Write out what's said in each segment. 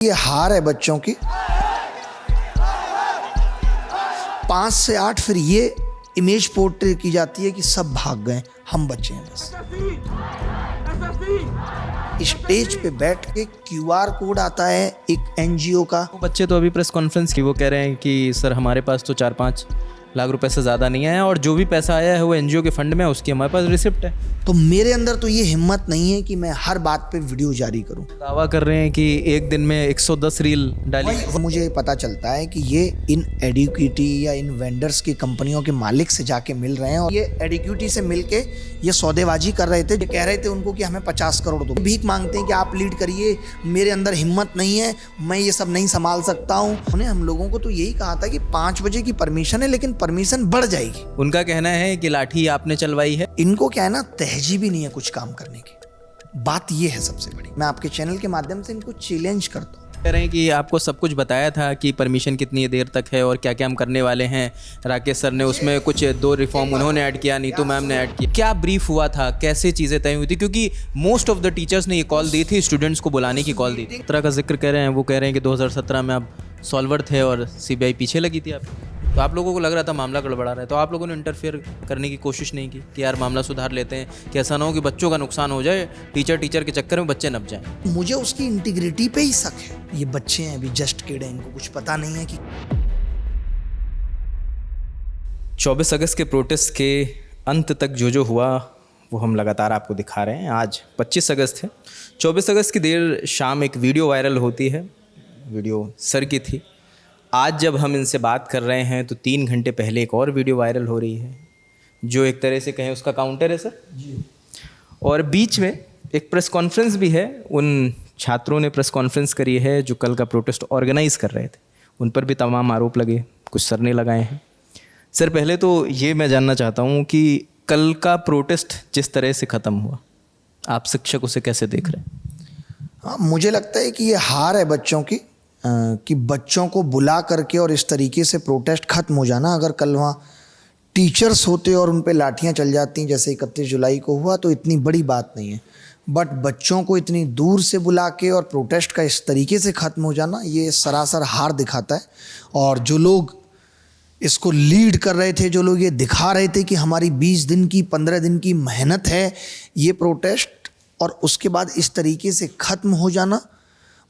ये हार है बच्चों की 5 से 8। फिर ये इमेज पोर्ट्रे की जाती है कि सब भाग गए, हम बचे हैं बस। स्टेज पे बैठ के क्यूआर कोड आता है एक एनजीओ का। वो बच्चे तो अभी प्रेस कॉन्फ्रेंस की वो कह रहे हैं कि सर हमारे पास तो 4-5 लाख रुपए से ज़्यादा नहीं आया और जो भी पैसा आया है वो एनजीओ के फंड में है, उसकी हमारे पास रिसिप्ट है। तो मेरे अंदर तो ये हिम्मत नहीं है कि मैं हर बात पे वीडियो जारी करूं। दावा कर रहे हैं कि एक दिन में 110 रील डाली। मुझे पता चलता है कि ये इन एडिक्विटी या इन वेंडर्स की कंपनियों के मालिक से जाके मिल रहे हैं और ये एडिक्विटी से मिलके ये सौदेबाजी कर रहे थे। ये कह रहे थे उनको कि हमें 50 करोड़ दो, भीख मांगते हैं कि आप लीड करिए, मेरे अंदर हिम्मत नहीं है, मैं ये सब नहीं संभाल सकता हूँ। उन्हें हम लोगों को तो यही कहा था कि 5 बजे की परमिशन है, लेकिन परमिशन बढ़ जाएगी। उनका कहना है कि लाठी आपने चलवाई है। इनको क्या है ना, तहजीब ही नहीं है कुछ काम करने की। बात ये है सबसे बड़ी। मैं आपके चैनल के माध्यम से इनको चैलेंज करता हूँ। कह रहे हैं कि आपको सब कुछ बताया था कि परमिशन कितनी देर तक है और क्या क्या हम करने वाले हैं। राकेश सर ने उसमें कुछ 2 रिफॉर्म उन्होंने ऐड किया, नीतू मैम ने ऐड किया। क्या ब्रीफ हुआ था, कैसे चीज़ें तय हुई थी? क्योंकि मोस्ट ऑफ द टीचर्स ने ये कॉल दी थी, स्टूडेंट्स को बुलाने की कॉल दी थी। 17 का जिक्र कह रहे हैं, वो कह रहे हैं कि 2017 में आप सॉल्वर थे और सीबीआई पीछे लगी थी आप, तो आप लोगों को लग रहा था मामला गड़बड़ा रहा है, तो आप लोगों ने इंटरफेयर करने की कोशिश नहीं की कि यार मामला सुधार लेते हैं, कि ऐसा ना हो कि बच्चों का नुकसान हो जाए, टीचर के चक्कर में बच्चे नप जाएं। मुझे उसकी इंटीग्रिटी पे ही शक है। ये बच्चे हैं, अभी जस्ट किड हैं, इनको कुछ पता नहीं है कि 24 अगस्त के प्रोटेस्ट के अंत तक जो हुआ वो हम लगातार आपको दिखा रहे हैं। आज 25 अगस्त है। 24 अगस्त की देर शाम एक वीडियो वायरल होती है, वीडियो सर की थी। आज जब हम इनसे बात कर रहे हैं तो 3 घंटे पहले एक और वीडियो वायरल हो रही है, जो एक तरह से कहें उसका काउंटर है सर जी। और बीच में एक प्रेस कॉन्फ्रेंस भी है। उन छात्रों ने प्रेस कॉन्फ्रेंस करी है जो कल का प्रोटेस्ट ऑर्गेनाइज कर रहे थे, उन पर भी तमाम आरोप लगे, कुछ सर ने लगाए हैं। सर पहले तो ये मैं जानना चाहता हूँ कि कल का प्रोटेस्ट जिस तरह से ख़त्म हुआ, आप शिक्षक उसे कैसे देख रहे हैं? हाँ, मुझे लगता है कि ये हार है बच्चों की, कि बच्चों को बुला करके और इस तरीके से प्रोटेस्ट खत्म हो जाना। अगर कल वहाँ टीचर्स होते और उन पे लाठियाँ चल जाती जैसे 31 जुलाई को हुआ तो इतनी बड़ी बात नहीं है, बट बच्चों को इतनी दूर से बुला के और प्रोटेस्ट का इस तरीके से ख़त्म हो जाना, ये सरासर हार दिखाता है। और जो लोग इसको लीड कर रहे थे, जो लोग ये दिखा रहे थे कि हमारी 20 दिन की 15 दिन की मेहनत है ये प्रोटेस्ट, और उसके बाद इस तरीके से ख़त्म हो जाना,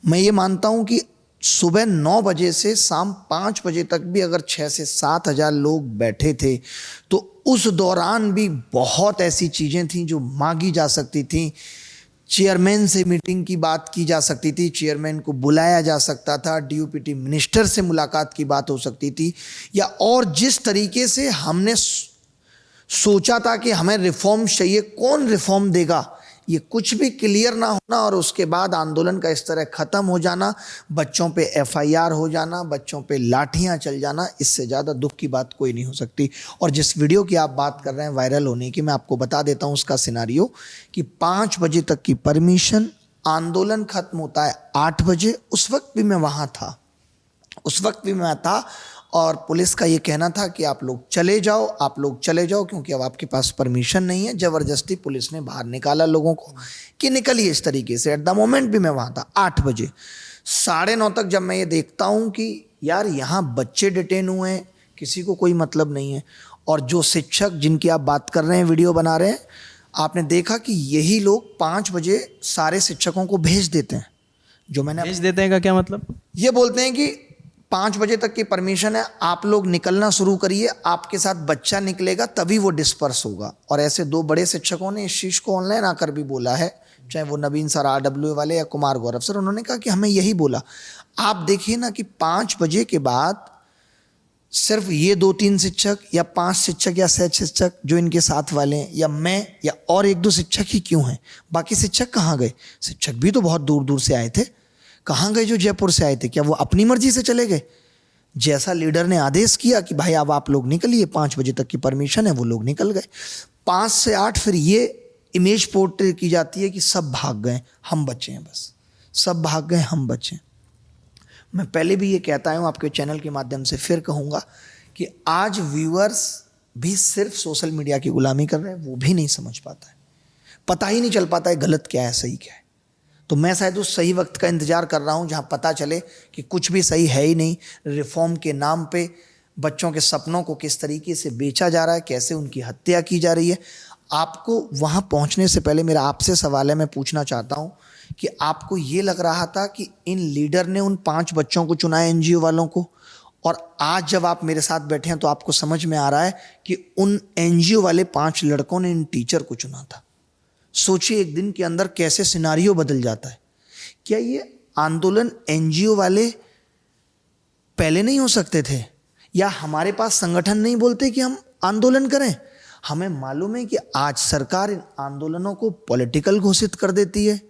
मैं ये मानता हूँ कि सुबह 9 बजे से शाम 5 बजे तक भी अगर 6 से 7 हज़ार लोग बैठे थे तो उस दौरान भी बहुत ऐसी चीज़ें थीं जो मांगी जा सकती थी। चेयरमैन से मीटिंग की बात की जा सकती थी, चेयरमैन को बुलाया जा सकता था, डीओपीटी मिनिस्टर से मुलाकात की बात हो सकती थी, या और जिस तरीके से हमने सोचा था कि हमें रिफॉर्म चाहिए, कौन रिफॉर्म देगा, ये कुछ भी क्लियर ना होना और उसके बाद आंदोलन का इस तरह ख़त्म हो जाना, बच्चों पे एफआईआर हो जाना, बच्चों पे लाठियां चल जाना, इससे ज़्यादा दुख की बात कोई नहीं हो सकती। और जिस वीडियो की आप बात कर रहे हैं वायरल होने की, मैं आपको बता देता हूं उसका सिनारियो कि 5 बजे तक की परमिशन, आंदोलन ख़त्म होता है 8 बजे। उस वक्त भी मैं वहाँ था, और पुलिस का ये कहना था कि आप लोग चले जाओ क्योंकि अब आपके पास परमिशन नहीं है। ज़बरदस्ती पुलिस ने बाहर निकाला लोगों को कि निकलिए इस तरीके से। एट द मोमेंट भी मैं वहाँ था 8 बजे। 9:30 तक जब मैं ये देखता हूँ कि यार यहाँ बच्चे डिटेन हुए हैं, किसी को कोई मतलब नहीं है, और जो शिक्षक जिनकी आप बात कर रहे हैं, वीडियो बना रहे हैं, आपने देखा कि यही लोग 5 बजे सारे शिक्षकों को भेज देते हैं। जो मैंने भेज देते हैं का क्या मतलब? ये बोलते हैं कि 5 बजे तक की परमिशन है, आप लोग निकलना शुरू करिए, आपके साथ बच्चा निकलेगा तभी वो डिस्पर्स होगा। और ऐसे 2 बड़े शिक्षकों ने इस चीज़ को ऑनलाइन आकर भी बोला है, चाहे वो नवीन सर RW वाले या कुमार गौरव सर, उन्होंने कहा कि हमें यही बोला। आप देखिए ना कि 5 बजे के बाद सिर्फ ये 2-3 शिक्षक या 5 शिक्षक या 6 शिक्षक जो इनके साथ वाले हैं, या मैं या और 1-2 शिक्षक ही क्यों हैं? बाकी शिक्षक कहाँ गए? शिक्षक भी तो बहुत दूर दूर से आए थे। कहाँ गए जो जयपुर से आए थे? क्या वो अपनी मर्जी से चले गए? जैसा लीडर ने आदेश किया कि भाई अब आप लोग निकलिए, 5 बजे तक की परमिशन है, वो लोग निकल गए। 5 से 8 फिर ये इमेज पोर्ट्रे की जाती है कि सब भाग गए, हम बचे हैं बस। सब भाग गए, हम बचे। मैं पहले भी ये कहता हूँ, आपके चैनल के माध्यम से फिर कहूँगा कि आज व्यूअर्स भी सिर्फ सोशल मीडिया की गुलामी कर रहे हैं, वो भी नहीं समझ पाता है, पता ही नहीं चल पाता है गलत क्या है सही क्या है। तो मैं शायद उस सही वक्त का इंतज़ार कर रहा हूँ जहाँ पता चले कि कुछ भी सही है ही नहीं, रिफॉर्म के नाम पे बच्चों के सपनों को किस तरीके से बेचा जा रहा है, कैसे उनकी हत्या की जा रही है। आपको वहाँ पहुँचने से पहले मेरा आपसे सवाल है, मैं पूछना चाहता हूँ कि आपको ये लग रहा था कि इन लीडर ने उन 5 बच्चों को चुना है NGO वालों को, और आज जब आप मेरे साथ बैठे हैं तो आपको समझ में आ रहा है कि उन NGO वाले 5 लड़कों ने इन टीचर को चुना था। सोचिए एक दिन के अंदर कैसे सिनारियो बदल जाता है। क्या ये आंदोलन NGO वाले पहले नहीं हो सकते थे, या हमारे पास संगठन नहीं बोलते कि हम आंदोलन करें? हमें मालूम है कि आज सरकार इन आंदोलनों को पॉलिटिकल घोषित कर देती है,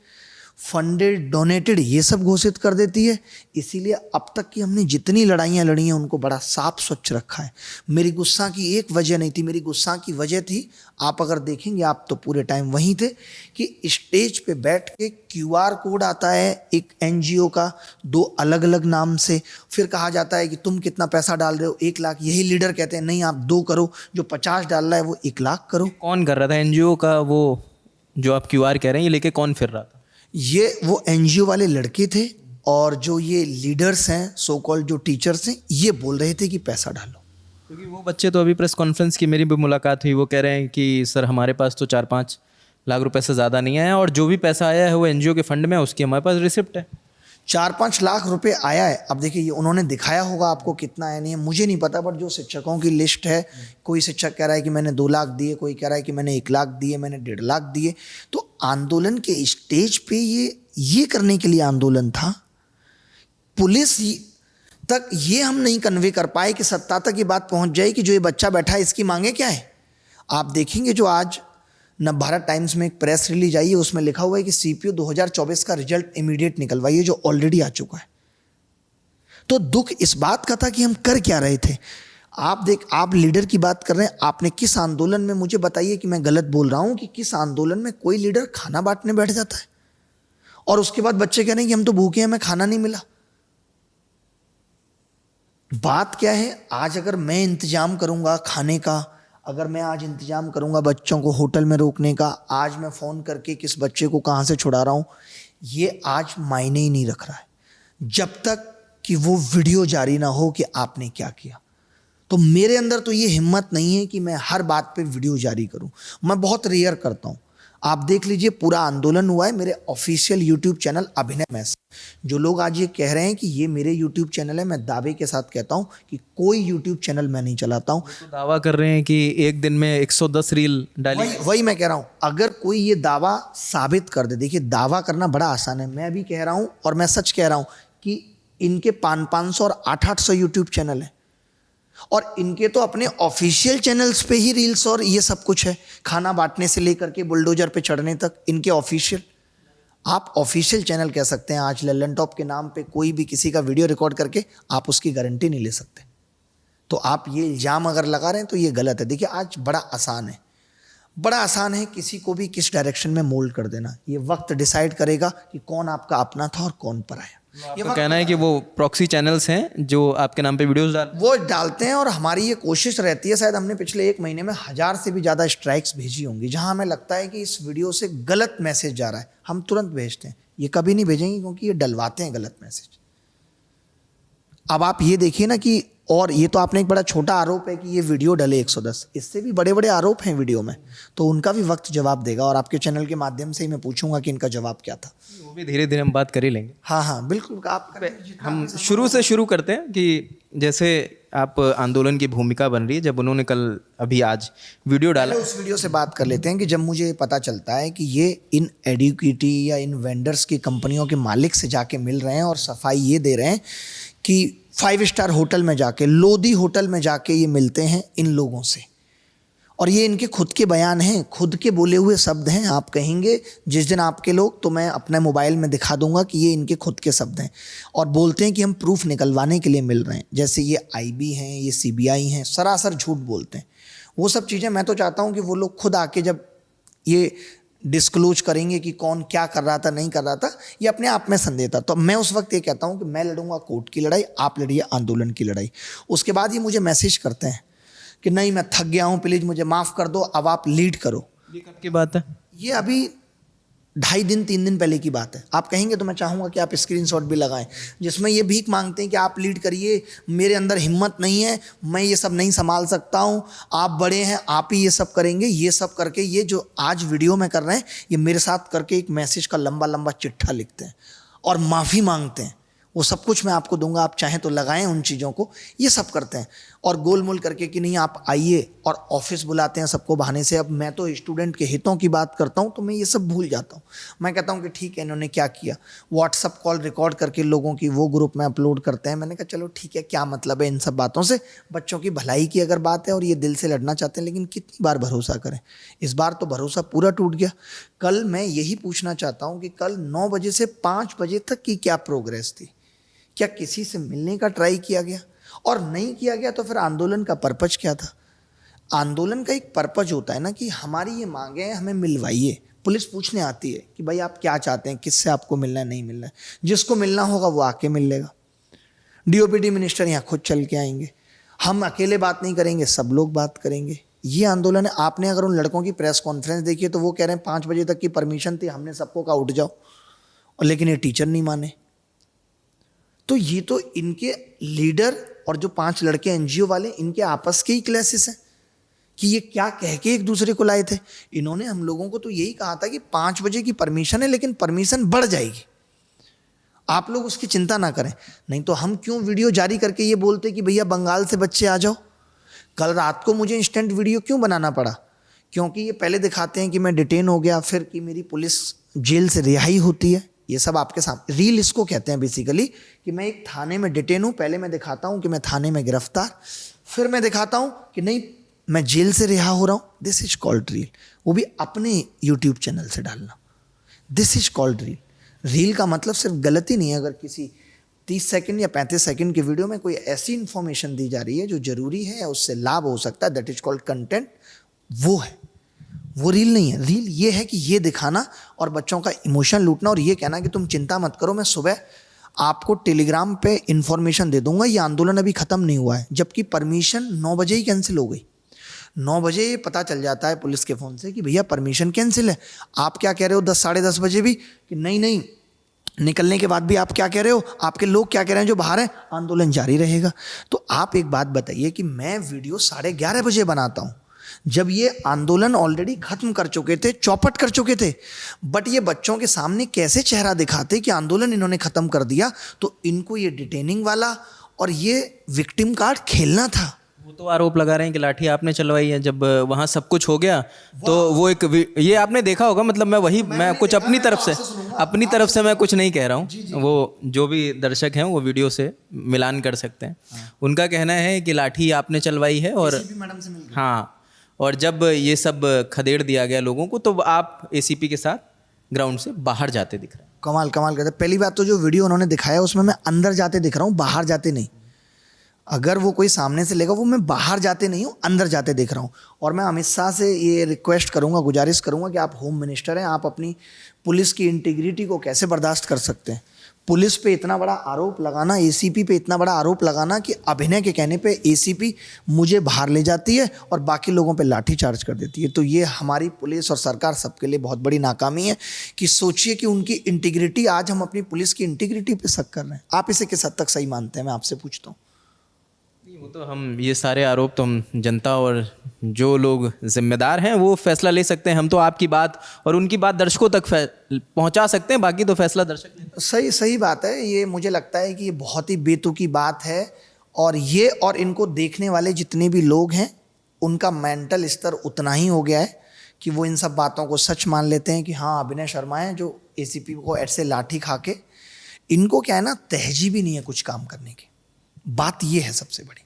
फंडेड डोनेटेड ये सब घोषित कर देती है। इसीलिए अब तक की हमने जितनी लड़ाइयाँ लड़ी हैं उनको बड़ा साफ स्वच्छ रखा है। मेरी गुस्सा की एक वजह नहीं थी, मेरी गुस्सा की वजह थी, आप अगर देखेंगे, आप तो पूरे टाइम वहीं थे, कि स्टेज पे बैठ के QR कोड आता है एक NGO का 2 अलग अलग नाम से, फिर कहा जाता है कि तुम कितना पैसा डाल रहे हो, 1 लाख। यही लीडर कहते हैं नहीं आप 2 करो, जो 50 डाल रहा है वो 1 लाख करो। कौन कर रहा था NGO का? वो जो आप QR कह रहे हैं, ये लेके कौन फिर रहा था? ये वो NGO वाले लड़के थे, और जो ये लीडर्स हैं, सो कॉल्ड जो टीचर्स हैं, ये बोल रहे थे कि पैसा डालो। क्योंकि वो बच्चे तो अभी प्रेस कॉन्फ्रेंस की मेरी भी मुलाकात हुई, वो कह रहे हैं कि सर हमारे पास तो 4-5 लाख रुपए से ज़्यादा नहीं आया, और जो भी पैसा आया है वो NGO के फंड में है, उसकी हमारे पास रिसिप्ट है। 4-5 लाख रुपए आया है। अब देखिए ये उन्होंने दिखाया होगा आपको कितना आया नहीं है, मुझे नहीं पता, बट जो शिक्षकों की लिस्ट है, कोई शिक्षक कह रहा है कि मैंने 2 लाख दिए, कोई कह रहा है कि मैंने 1 लाख दिए, मैंने 1.5 लाख दिए। तो आंदोलन के स्टेज पे ये करने के लिए आंदोलन था। पुलिस तक ये हम नहीं कन्वे कर पाए कि सत्ता तक ये बात पहुंच जाए कि जो ये बच्चा बैठा है इसकी मांगे क्या है। आप देखेंगे जो आज नवभारत टाइम्स में एक प्रेस रिलीज आई है, उसमें लिखा हुआ है कि CPO 2024 का रिजल्ट इमीडिएट निकलवाइए, जो ऑलरेडी आ चुका है। तो दुख इस बात का था कि हम कर क्या रहे थे। आप लीडर की बात कर रहे हैं, आपने किस आंदोलन में, मुझे बताइए कि मैं गलत बोल रहा हूं, कि किस आंदोलन में कोई लीडर खाना बांटने बैठ जाता है और उसके बाद बच्चे कह रहे हैं कि हम तो भूखे हैं, हमें खाना नहीं मिला। बात क्या है, आज अगर मैं इंतजाम करूंगा खाने का, अगर मैं आज इंतजाम करूंगा बच्चों को होटल में रोकने का, आज मैं फ़ोन करके किस बच्चे को कहाँ से छुड़ा रहा हूँ, ये आज मायने ही नहीं रख रहा है, जब तक कि वो वीडियो जारी ना हो कि आपने क्या किया। तो मेरे अंदर तो ये हिम्मत नहीं है कि मैं हर बात पे वीडियो जारी करूं, मैं बहुत रेयर करता हूं। आप देख लीजिए पूरा आंदोलन हुआ है मेरे ऑफिशियल यूट्यूब चैनल अभिनय मैस। जो लोग आज ये कह रहे हैं कि ये मेरे यूट्यूब चैनल है, मैं दावे के साथ कहता हूं कि कोई यूट्यूब चैनल मैं नहीं चलाता हूं। तो दावा कर रहे हैं कि एक दिन में 110 रील डाली। वही मैं कह रहा हूं, अगर कोई ये दावा साबित कर दे, देखिए दावा करना बड़ा आसान है, मैं अभी कह रहा हूं और मैं सच कह रहा हूं कि इनके 500 और 800 यूट्यूब चैनल है, और इनके तो अपने ऑफिशियल चैनल्स पे ही रील्स और ये सब कुछ है, खाना बांटने से लेकर के बुलडोजर पे चढ़ने तक इनके ऑफिशियल। आप ऑफिशियल चैनल कह सकते हैं। आज लल्लन टॉप के नाम पे कोई भी किसी का वीडियो रिकॉर्ड करके आप उसकी गारंटी नहीं ले सकते। तो आप ये इल्ज़ाम अगर लगा रहे हैं तो ये गलत है। देखिए आज बड़ा आसान है किसी को भी किस डायरेक्शन में मोल्ड कर देना। ये वक्त डिसाइड करेगा कि कौन आपका अपना था और कौन पराया। ये कहना है कि वो प्रॉक्सी चैनल्स हैं जो आपके नाम पे वीडियोस डालते हैं, और हमारी ये कोशिश रहती है, शायद हमने पिछले 1 महीने में 1000 से भी ज़्यादा स्ट्राइक्स भेजी होंगी, जहां हमें लगता है कि इस वीडियो से गलत मैसेज जा रहा है, हम तुरंत भेजते हैं। ये कभी नहीं भेजेंगे क्योंकि ये डलवाते हैं गलत मैसेज। अब आप ये देखिए ना कि, और ये तो आपने एक बड़ा छोटा आरोप है कि ये वीडियो डले 110, इससे भी बड़े बड़े आरोप हैं वीडियो में, तो उनका भी वक्त जवाब देगा, और आपके चैनल के माध्यम से ही मैं पूछूंगा कि इनका जवाब क्या था। वो भी धीरे धीरे हम बात कर ही लेंगे। हाँ बिल्कुल। हम शुरू से शुरू करते हैं कि जैसे आप आंदोलन की भूमिका बन रही है, जब उन्होंने अभी आज वीडियो डाला, उस वीडियो से बात कर लेते हैं कि जब मुझे पता चलता है कि ये इन एडुकेटी या इन वेंडर्स की कंपनियों के मालिक से जाके मिल रहे हैं और सफाई ये दे रहे हैं कि 5 स्टार होटल में जाके, लोधी होटल में जाके ये मिलते हैं इन लोगों से, और ये इनके खुद के बयान हैं, खुद के बोले हुए शब्द हैं। आप कहेंगे जिस दिन आपके लोग, तो मैं अपने मोबाइल में दिखा दूंगा कि ये इनके खुद के शब्द हैं, और बोलते हैं कि हम प्रूफ निकलवाने के लिए मिल रहे हैं। जैसे ये IB हैं, ये CBI हैं, सरासर झूठ बोलते हैं। वो सब चीज़ें मैं तो चाहता हूँ कि वो लोग खुद आके जब ये डिस्क्लोज करेंगे कि कौन क्या कर रहा था, नहीं कर रहा था, ये अपने आप में संदेह था। तो मैं उस वक्त ये कहता हूँ कि मैं लड़ूंगा कोर्ट की लड़ाई, आप लड़िए आंदोलन की लड़ाई। उसके बाद ये मुझे मैसेज करते हैं कि नहीं मैं थक गया हूँ, प्लीज़ मुझे माफ़ कर दो, अब आप लीड करो। ये कब की बात है? ये अभी 2.5 दिन 3 दिन पहले की बात है। आप कहेंगे तो मैं चाहूँगा कि आप स्क्रीनशॉट भी लगाएं, जिसमें ये भीख मांगते हैं कि आप लीड करिए, मेरे अंदर हिम्मत नहीं है, मैं ये सब नहीं संभाल सकता हूँ, आप बड़े हैं, आप ही ये सब करेंगे। ये सब करके ये जो आज वीडियो में कर रहे हैं, ये मेरे साथ करके एक मैसेज का लंबा लंबा चिट्ठा लिखते हैं और माफ़ी मांगते हैं। वो सब कुछ मैं आपको दूंगा, आप चाहें तो लगाएं उन चीज़ों को। ये सब करते हैं और गोलमोल करके कि नहीं आप आइए, और ऑफिस बुलाते हैं सबको बहाने से। अब मैं तो स्टूडेंट के हितों की बात करता हूं तो मैं ये सब भूल जाता हूं। मैं कहता हूं कि ठीक है, इन्होंने क्या किया, व्हाट्सअप कॉल रिकॉर्ड करके लोगों की वो ग्रुप में अपलोड करते हैं। मैंने कहा चलो ठीक है, क्या मतलब है इन सब बातों से। बच्चों की भलाई की अगर बात है और ये दिल से लड़ना चाहते हैं, लेकिन कितनी बार भरोसा करें। इस बार तो भरोसा पूरा टूट गया। कल मैं यही पूछना चाहता हूँ कि कल 9 बजे से 5 बजे तक की क्या प्रोग्रेस थी? क्या किसी से मिलने का ट्राई किया गया? और नहीं किया गया तो फिर आंदोलन का पर्पज क्या था? आंदोलन का एक पर्पज होता है ना कि हमारी ये मांगे हैं, हमें मिलवाइए। पुलिस पूछने आती है कि भाई आप क्या चाहते हैं, किससे आपको मिलना है, नहीं मिलना है। जिसको मिलना होगा वो आके मिल लेगा। डीओपीटी मिनिस्टर यहाँ खुद चल के आएंगे। हम अकेले बात नहीं करेंगे, सब लोग बात करेंगे। ये आंदोलन है। आपने अगर उन लड़कों की प्रेस कॉन्फ्रेंस देखी है तो वो कह रहे हैं 5 बजे तक की परमिशन थी, हमने सबको कहा उठ जाओ, और लेकिन ये टीचर नहीं माने। तो ये तो इनके लीडर और जो 5 लड़के एनजीओ वाले, इनके आपस के ही क्लैसेस हैं कि ये क्या कह के एक दूसरे को लाए थे। इन्होंने हम लोगों को तो यही कहा था कि 5 बजे की परमिशन है, लेकिन परमिशन बढ़ जाएगी, आप लोग उसकी चिंता ना करें। नहीं तो हम क्यों वीडियो जारी करके ये बोलते कि भैया बंगाल से बच्चे आ जाओ। कल रात को मुझे इंस्टेंट वीडियो क्यों बनाना पड़ा? क्योंकि ये पहले दिखाते हैं कि मैं डिटेन हो गया, फिर कि मेरी पुलिस जेल से रिहाई होती है। ये सब आपके सामने, रील इसको कहते हैं बेसिकली, कि मैं एक थाने में डिटेन हूँ। पहले मैं दिखाता हूँ कि मैं थाने में गिरफ्तार, फिर मैं दिखाता हूँ कि नहीं मैं जेल से रिहा हो रहा हूँ। This is called reel. वो भी अपने यूट्यूब चैनल से डालना। This is called reel. Reel का मतलब सिर्फ गलती नहीं है। अगर किसी 30 सेकंड या 35 सेकंड की वीडियो में कोई ऐसी इंफॉर्मेशन दी जा रही है जो जरूरी है, उससे लाभ हो सकता है, दैट इज कॉल्ड कंटेंट। वो है, वो रील नहीं है। रील ये है कि ये दिखाना और बच्चों का इमोशन लूटना और ये कहना कि तुम चिंता मत करो, मैं सुबह आपको टेलीग्राम पे इंफॉर्मेशन दे दूंगा, ये आंदोलन अभी ख़त्म नहीं हुआ है। जबकि परमिशन 9 बजे ही कैंसिल हो गई। 9 बजे ये पता चल जाता है पुलिस के फ़ोन से कि भैया परमिशन कैंसिल है। आप क्या कह रहे हो 10 साढ़े 10 बजे भी कि नहीं, निकलने के बाद भी आप क्या कह रहे हो, आपके लोग क्या कह रहे हैं जो बाहर हैं, आंदोलन जारी रहेगा। तो आप एक बात बताइए कि मैं वीडियो 11:30 बजे बनाता हूँ, जब ये आंदोलन ऑलरेडी खत्म कर चुके थे, चौपट कर चुके थे, बट ये बच्चों के सामने कैसे चेहरा दिखाते कि आंदोलन इन्होंने खत्म कर दिया। तो इनको ये डिटेनिंग वाला और ये विक्टिम कार्ड खेलना था। वो तो आरोप लगा रहे हैं कि लाठी आपने चलवाई है। जब वहाँ सब कुछ हो गया तो वो एक ये आपने देखा होगा, मतलब मैं कुछ अपनी तरफ से मैं कुछ नहीं कह रहा हूँ। वो जो भी दर्शक हैं वो वीडियो से मिलान कर सकते हैं। उनका कहना है कि लाठी आपने चलवाई है और हाँ, और जब ये सब खदेड़ दिया गया लोगों को तो आप एसीपी के साथ ग्राउंड से बाहर जाते दिख रहे हैं। कमाल करते। पहली बात तो जो वीडियो उन्होंने दिखाया उसमें मैं अंदर जाते दिख रहा हूँ, बाहर जाते नहीं। अगर वो कोई सामने से लेगा, वो मैं बाहर जाते नहीं हूँ, अंदर जाते दिख रहा हूँ। और मैं अमित शाह से ये रिक्वेस्ट करूँगा, गुजारिश करूँगा कि आप होम मिनिस्टर हैं, आप अपनी पुलिस की इंटीग्रिटी को कैसे बर्दाश्त कर सकते हैं? पुलिस पे इतना बड़ा आरोप लगाना, एसीपी पे इतना बड़ा आरोप लगाना कि अभिनय के कहने पे एसीपी मुझे बाहर ले जाती है और बाकी लोगों पे लाठी चार्ज कर देती है। तो ये हमारी पुलिस और सरकार सबके लिए बहुत बड़ी नाकामी है कि सोचिए कि उनकी इंटीग्रिटी, आज हम अपनी पुलिस की इंटीग्रिटी पे शक कर रहे हैं। आप इसे किस हद तक सही मानते हैं, मैं आपसे पूछता हूँ। वो तो हम ये सारे आरोप तो हम जनता और जो लोग जिम्मेदार हैं वो फैसला ले सकते हैं। हम तो आपकी बात और उनकी बात दर्शकों तक पहुंचा सकते हैं, बाकी तो फैसला दर्शक ले। सही बात है। ये मुझे लगता है कि ये बहुत ही बेतुकी बात है और ये और इनको देखने वाले जितने भी लोग हैं उनका मेंटल स्तर उतना ही हो गया है कि वो इन सब बातों को सच मान लेते हैं कि हाँ अभिनय शर्मा है जो एसीपी को ऐसे लाठी खा के, इनको क्या है ना, तहजीब ही नहीं है कुछ काम करने की। बात ये है सबसे बड़ी।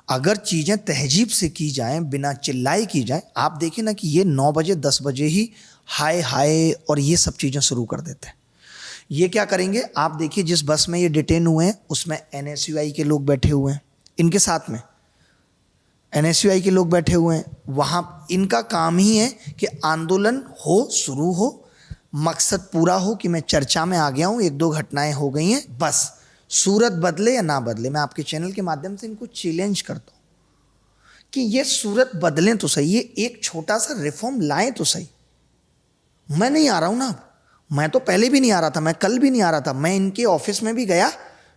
अगर चीज़ें तहजीब से की जाएं, बिना चिल्लाए की जाएं, आप देखिए ना कि ये 9 बजे 10 बजे ही हाय और ये सब चीज़ें शुरू कर देते हैं। ये क्या करेंगे आप देखिए, जिस बस में ये डिटेन हुए हैं उसमें NSUI के लोग बैठे हुए हैं, इनके साथ में NSUI के लोग बैठे हुए हैं। वहाँ इनका काम ही है कि आंदोलन हो, शुरू हो, मकसद पूरा हो कि मैं चर्चा में आ गया हूँ, 1-2 घटनाएं हो गई हैं, बस सूरत बदले या ना बदले। मैं आपके चैनल के माध्यम से इनको चैलेंज करता हूँ कि ये सूरत बदलें तो सही, ये एक छोटा सा रिफॉर्म लाएं तो सही। मैं नहीं आ रहा हूँ ना, मैं तो पहले भी नहीं आ रहा था, मैं कल भी नहीं आ रहा था, मैं इनके ऑफिस में भी गया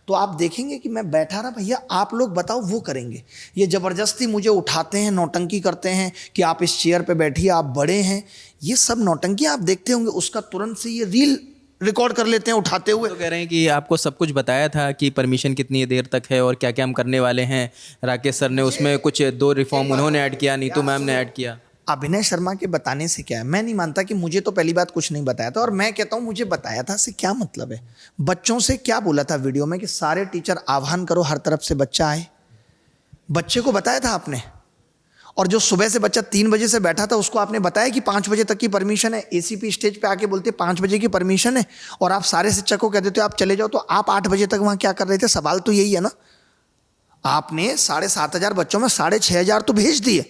तो आप देखेंगे कि मैं बैठा रहा, भैया आप लोग बताओ वो करेंगे। ये ज़बरदस्ती मुझे उठाते हैं, नौटंकी करते हैं कि आप इस चेयर पे बैठिए, आप बड़े हैं। ये सब नौटंकी आप देखते होंगे, उसका तुरंत से ये रील रिकॉर्ड कर लेते हैं उठाते हुए। तो कह रहे हैं कि आपको सब कुछ बताया था कि परमिशन कितनी देर तक है और क्या क्या हम करने वाले हैं। राकेश सर ने उसमें कुछ 2 रिफॉर्म उन्होंने ऐड किया, नीतू मैम ने ऐड किया। अभिनय शर्मा के बताने से क्या है, मैं नहीं मानता कि मुझे तो पहली बात कुछ नहीं बताया था, और मैं कहता हूं मुझे बताया था से क्या मतलब है। बच्चों से क्या बोला था वीडियो में कि सारे टीचर आह्वान करो हर तरफ से बच्चा आए, बच्चे को बताया था आपने। और जो सुबह से बच्चा 3 बजे से बैठा था उसको आपने बताया कि 5 बजे तक की परमिशन है। एसीपी स्टेज पे आके बोलते 5 बजे की परमिशन है, और आप सारे शिक्षक को कह देते हो आप चले जाओ, तो आप 8 बजे तक वहां क्या कर रहे थे? सवाल तो यही है ना। आपने 7,500 बच्चों में 6,500 तो भेज दिए,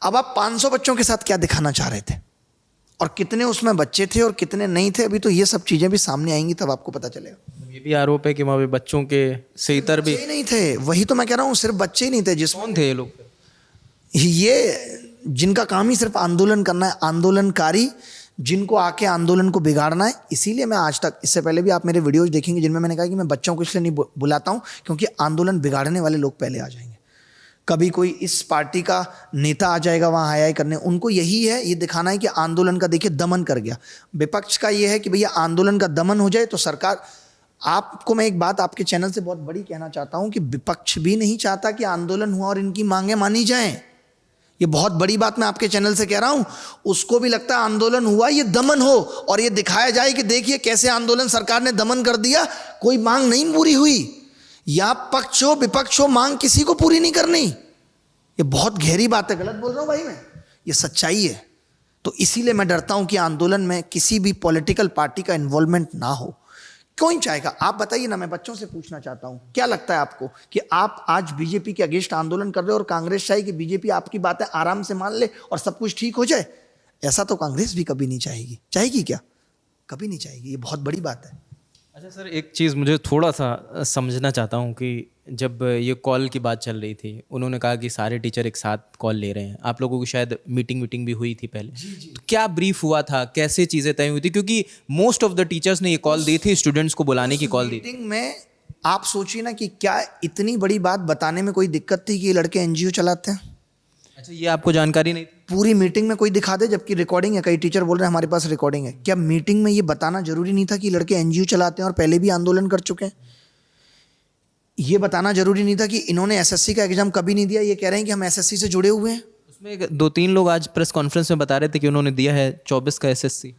अब आप 500 बच्चों के साथ क्या दिखाना चाह रहे थे, और कितने उसमें बच्चे थे और कितने नहीं थे? अभी तो ये सब चीजें भी सामने आएंगी, तब आपको पता चलेगा। ये भी आरोप है कि वहाँ पे बच्चों के से इतर भी बच्चे ही नहीं थे, वही तो मैं कह रहा हूँ, सिर्फ बच्चे ही नहीं थे। कौन थे ये लोग? ये जिनका काम ही सिर्फ आंदोलन करना है, आंदोलनकारी जिनको आके आंदोलन को बिगाड़ना है। इसीलिए मैं आज तक, इससे पहले भी आप मेरे वीडियोज देखेंगे जिनमें मैंने कहा कि मैं बच्चों को इसलिए नहीं बुलाता हूँ क्योंकि आंदोलन बिगाड़ने वाले लोग पहले आ जाएंगे। कभी कोई इस पार्टी का नेता आ जाएगा वहाँ हाई करने, उनको यही है, ये दिखाना है कि आंदोलन का देखिए दमन कर गया। विपक्ष का ये है कि भैया आंदोलन का दमन हो जाए तो सरकार। आपको मैं एक बात आपके चैनल से बहुत बड़ी कहना चाहता हूँ कि विपक्ष भी नहीं चाहता कि आंदोलन हुआ और इनकी मांगे मानी जाएं। ये बहुत बड़ी बात मैं आपके चैनल से कह रहा हूं। उसको भी लगता है आंदोलन हुआ ये दमन हो, और ये दिखाया जाए कि देखिए कैसे आंदोलन सरकार ने दमन कर दिया, कोई मांग नहीं पूरी हुई। या पक्ष हो विपक्ष हो, मांग किसी को पूरी नहीं करनी। ये बहुत गहरी बात है, गलत बोल रहा हूं भाई मैं, ये सच्चाई है। तो इसीलिए मैं डरता हूं कि आंदोलन में किसी भी पॉलिटिकल पार्टी का इन्वॉल्वमेंट ना हो। क्यों ही चाहेगा? आप बताइए ना, मैं बच्चों से पूछना चाहता हूं, क्या लगता है आपको कि आप आज बीजेपी के अगेंस्ट आंदोलन कर रहे हो और कांग्रेस चाहे कि बीजेपी आपकी बातें आराम से मान ले और सब कुछ ठीक हो जाए? ऐसा तो कांग्रेस भी कभी नहीं चाहेगी। चाहेगी क्या? कभी नहीं चाहेगी। ये बहुत बड़ी बात है। अच्छा सर, एक चीज़ मुझे थोड़ा सा समझना चाहता हूँ कि जब ये कॉल की बात चल रही थी, उन्होंने कहा कि सारे टीचर एक साथ कॉल ले रहे हैं, आप लोगों की शायद मीटिंग भी हुई थी पहले। तो क्या ब्रीफ हुआ था, कैसे चीज़ें तय हुई थी? क्योंकि मोस्ट ऑफ द टीचर्स ने ये कॉल दी थी, स्टूडेंट्स को बुलाने की कॉल दी थी। मीटिंग में आप सोचिए ना कि क्या इतनी बड़ी बात बताने में कोई दिक्कत थी कि ये लड़के एनजीओ चलाते हैं? अच्छा, ये आपको जानकारी नहीं थी? पूरी मीटिंग में कोई दिखा दे, जबकि रिकॉर्डिंग है, कई टीचर बोल रहे हैं हमारे पास रिकॉर्डिंग है। क्या मीटिंग में ये बताना जरूरी नहीं था कि लड़के एनजीओ चलाते हैं और पहले भी आंदोलन कर चुके हैं? ये बताना जरूरी नहीं था कि इन्होंने एसएससी का एग्जाम कभी नहीं दिया, ये कह रहे हैं कि हम एसएससी से जुड़े हुए हैं? उसमें 2-3 लोग आज प्रेस कॉन्फ्रेंस में बता रहे थे कि उन्होंने दिया है 24 का एसएससी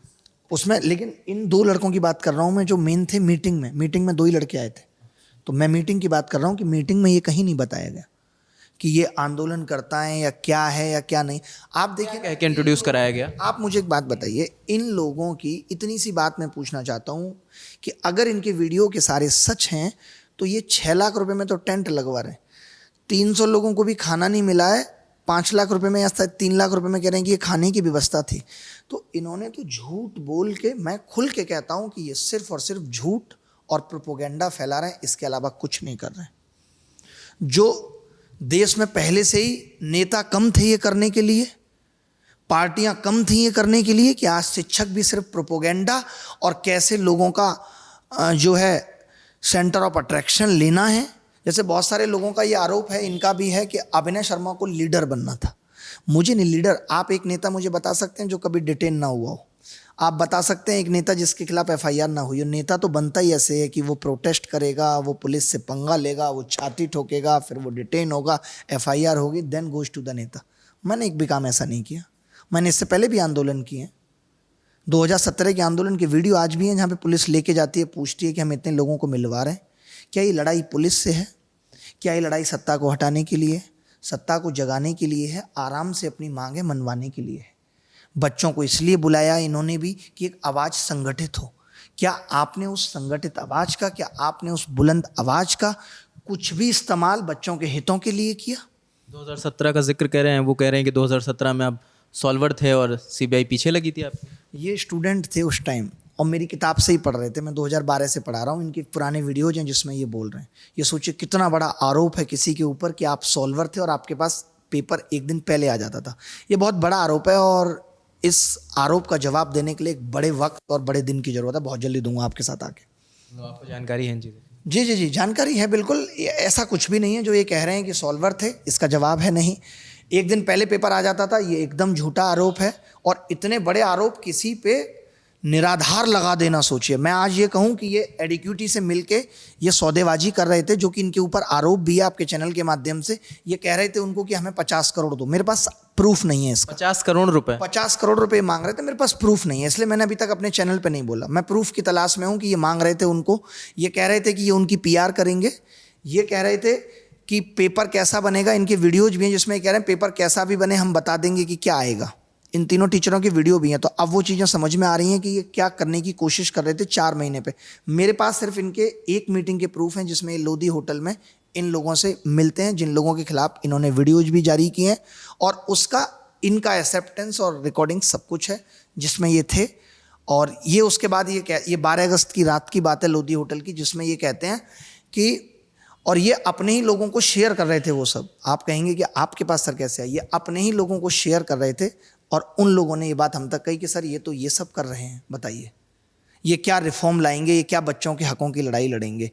उसमें। लेकिन इन 2 लड़कों की बात कर रहा हूं मैं जो मेन थे मीटिंग में 2 ही लड़के आए थे। तो मैं मीटिंग की बात कर रहा हूं कि मीटिंग में ये कहीं नहीं बताया गया कि ये आंदोलन करता है या क्या है या क्या नहीं। आप देखिए, कह के इंट्रोड्यूस कराया गया। आप मुझे एक बात बताइए, इन लोगों की इतनी सी बात मैं पूछना चाहता हूं कि अगर इनके वीडियो के सारे सच हैं तो ये 6 लाख रुपए में तो टेंट लगवा रहे हैं, 300 लोगों को भी खाना नहीं मिला है, 5 लाख रुपए में या 3 लाख रुपए में कह रहे हैं कि ये खाने की व्यवस्था थी। तो इन्होंने तो झूठ बोल के, मैं खुल के कहता हूं कि ये सिर्फ और सिर्फ झूठ और प्रोपोगेंडा फैला रहे हैं, इसके अलावा कुछ नहीं कर रहे हैं। जो देश में पहले से ही नेता कम थे ये करने के लिए, पार्टियां कम थी ये करने के लिए, कि आज शिक्षक भी सिर्फ प्रोपोगेंडा और कैसे लोगों का जो है सेंटर ऑफ अट्रैक्शन लेना है। जैसे बहुत सारे लोगों का ये आरोप है, इनका भी है कि अभिनय शर्मा को लीडर बनना था। मुझे नहीं लीडर, आप एक नेता मुझे बता सकते हैं जो कभी डिटेन ना हुआ हो? आप बता सकते हैं एक नेता जिसके खिलाफ एफआईआर ना हुई हो? नेता तो बनता ही ऐसे है कि वो प्रोटेस्ट करेगा, वो पुलिस से पंगा लेगा, वो छाती ठोकेगा, फिर वो डिटेन होगा, एफआईआर होगी, देन गोज टू द नेता। मैंने एक भी काम ऐसा नहीं किया। मैंने इससे पहले भी आंदोलन किए हैं। 2017 के आंदोलन के वीडियो आज भी हैं जहाँ पे पुलिस लेके जाती है, पूछती है कि हम इतने लोगों को मिलवा रहे हैं। क्या ये लड़ाई पुलिस से है? क्या ये लड़ाई सत्ता को हटाने के लिए, सत्ता को जगाने के लिए है? आराम से अपनी मांगें मनवाने के लिए है। बच्चों को इसलिए बुलाया इन्होंने भी कि एक आवाज़ संगठित हो। क्या आपने उस संगठित आवाज़ का, क्या आपने उस बुलंद आवाज़ का कुछ भी इस्तेमाल बच्चों के हितों के लिए किया? 2017 का जिक्र कह रहे हैं, वो कह रहे हैं कि 2017 में आप सॉल्वर थे और सीबीआई पीछे लगी थी आपकी। ये स्टूडेंट थे उस टाइम और मेरी किताब से ही पढ़ रहे थे। मैं 2012 से पढ़ा रहा हूँ, इनके पुराने वीडियोज हैं जिसमें ये बोल रहे हैं। ये सोचिए कितना बड़ा आरोप है किसी के ऊपर कि आप सॉल्वर थे और आपके पास पेपर एक दिन पहले आ जाता था। ये बहुत बड़ा आरोप है और इस आरोप का जवाब देने के लिए एक बड़े वक्त और बड़े दिन की ज़रूरत है। बहुत जल्दी दूंगा आपके साथ आके। तो आपको जानकारी है इन चीज़ों की? जी जी जी, जानकारी है बिल्कुल। ऐसा कुछ भी नहीं है जो ये कह रहे हैं कि सॉल्वर थे, इसका जवाब है नहीं। एक दिन पहले पेपर आ जाता था, ये एकदम झूठा आरोप है। और इतने बड़े आरोप किसी पे निराधार लगा देना, सोचिए। मैं आज ये कहूँ कि ये एडिक्यूटी से मिलके ये सौदेबाजी कर रहे थे, जो कि इनके ऊपर आरोप भी है आपके चैनल के माध्यम से। ये कह रहे थे उनको कि हमें 50 करोड़ दो। मेरे पास प्रूफ नहीं है इसका। 50 करोड़ रुपए? 50 करोड़ रुपए मांग रहे थे, मेरे पास प्रूफ नहीं है, इसलिए मैंने अभी तक अपने चैनल पे नहीं बोला। मैं प्रूफ की तलाश में हूँ कि ये मांग रहे थे उनको। ये कह रहे थे कि ये उनकी पीआर करेंगे। ये कह रहे थे कि पेपर कैसा बनेगा, इनके वीडियोज भी हैं जिसमें कह रहे हैं पेपर कैसा भी बने हम बता देंगे कि क्या आएगा। इन तीनों टीचरों की वीडियो भी हैं। तो अब वो चीज़ें समझ में आ रही हैं कि ये क्या करने की कोशिश कर रहे थे 4 महीने पे। मेरे पास सिर्फ इनके एक मीटिंग के प्रूफ हैं जिसमें लोधी होटल में इन लोगों से मिलते हैं, जिन लोगों के खिलाफ इन्होंने वीडियोज भी जारी किए हैं, और उसका इनका एक्सेप्टेंस और रिकॉर्डिंग सब कुछ है जिसमें ये थे। और ये उसके बाद ये 12 अगस्त की रात की बात है लोधी होटल की, जिसमें ये कहते हैं कि, और ये अपने ही लोगों को शेयर कर रहे थे वो सब। आप कहेंगे कि आपके पास सर कैसे है, ये अपने ही लोगों को शेयर कर रहे थे। और उन लोगों ने ये बात हम तक कही कि सर ये तो ये सब कर रहे हैं, बताइए ये क्या रिफॉर्म लाएंगे, ये क्या बच्चों के हकों की लड़ाई लड़ेंगे।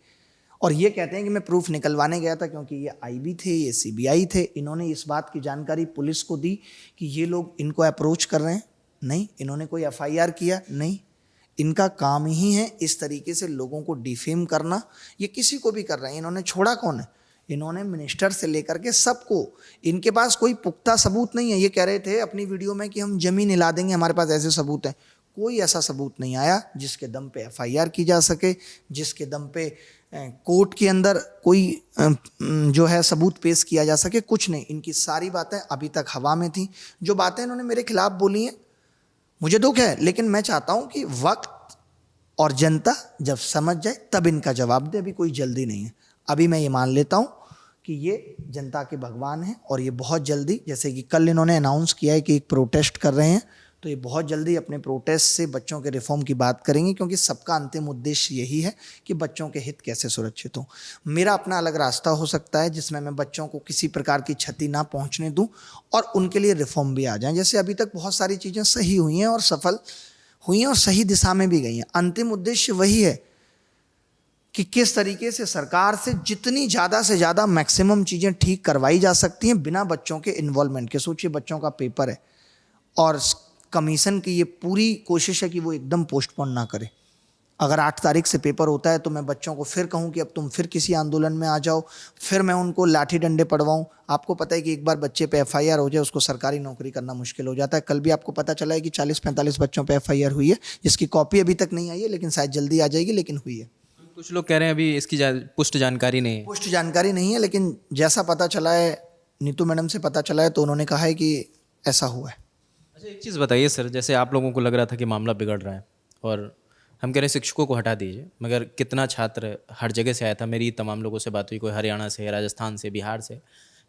और ये कहते हैं कि मैं प्रूफ निकलवाने गया था क्योंकि ये आईबी थे, ये सीबीआई थे। इन्होंने इस बात की जानकारी पुलिस को दी कि ये लोग इनको अप्रोच कर रहे हैं, नहीं। इन्होंने कोई एफआईआर किया, नहीं। इनका काम ही है इस तरीके से लोगों को डिफेम करना। ये किसी को भी कर रहे हैं। इन्होंने छोड़ा कौन है? इन्होंने मिनिस्टर से लेकर के सबको। इनके पास कोई पुख्ता सबूत नहीं है। ये कह रहे थे अपनी वीडियो में कि हम जमीन हिला देंगे, हमारे पास ऐसे सबूत हैं। कोई ऐसा सबूत नहीं आया जिसके दम पे एफआईआर की जा सके, जिसके दम पे कोर्ट के अंदर कोई जो है सबूत पेश किया जा सके। कुछ नहीं। इनकी सारी बातें अभी तक हवा में थी। जो बातें इन्होंने मेरे खिलाफ बोली हैं, मुझे दुख है, लेकिन मैं चाहता हूं कि वक्त और जनता जब समझ जाए तब इनका जवाब दे। अभी कोई जल्दी नहीं है। अभी मैं ये मान लेता हूं कि ये जनता के भगवान हैं, और ये बहुत जल्दी, जैसे कि कल इन्होंने अनाउंस किया है कि एक प्रोटेस्ट कर रहे हैं, तो ये बहुत जल्दी अपने प्रोटेस्ट से बच्चों के रिफॉर्म की बात करेंगे, क्योंकि सबका अंतिम उद्देश्य यही है कि बच्चों के हित कैसे सुरक्षित हो। मेरा अपना अलग रास्ता हो सकता है जिसमें मैं बच्चों को किसी प्रकार की क्षति ना पहुंचने दूं और उनके लिए रिफॉर्म भी आ जाएं। जैसे अभी तक बहुत सारी चीज़ें सही हुई हैं और सफल हुई हैं और सही दिशा में भी गई हैं। अंतिम उद्देश्य वही है कि किस तरीके से सरकार से जितनी ज़्यादा से ज़्यादा मैक्सिमम चीज़ें ठीक करवाई जा सकती हैं बिना बच्चों के इन्वॉल्वमेंट के। सोचिए, बच्चों का पेपर है और कमीशन की ये पूरी कोशिश है कि वो एकदम पोस्टपोन ना करे। अगर 8 तारीख से पेपर होता है तो मैं बच्चों को फिर कहूँ कि अब तुम फिर किसी आंदोलन में आ जाओ, फिर मैं उनको लाठी डंडे पड़वाऊँ। आपको पता है कि एक बार बच्चे पे एफआईआर हो जाए उसको सरकारी नौकरी करना मुश्किल हो जाता है। कल भी आपको पता चला है कि 40-45 बच्चों पे एफआईआर हुई है, जिसकी कॉपी अभी तक नहीं आई है, लेकिन शायद जल्दी आ जाएगी, लेकिन हुई है। कुछ लोग कह रहे हैं अभी इसकी पुष्ट जानकारी नहीं है। पुष्ट जानकारी नहीं है, लेकिन जैसा पता चला है, नीतू मैडम से पता चला है, तो उन्होंने कहा है कि ऐसा हुआ है। अच्छा, एक चीज़ बताइए सर, जैसे आप लोगों को लग रहा था कि मामला बिगड़ रहा है और हम कह रहे हैं शिक्षकों को हटा दीजिए, मगर कितना छात्र हर जगह से आया था। मेरी तमाम लोगों से बात हुई, कोई हरियाणा से, राजस्थान से, बिहार से,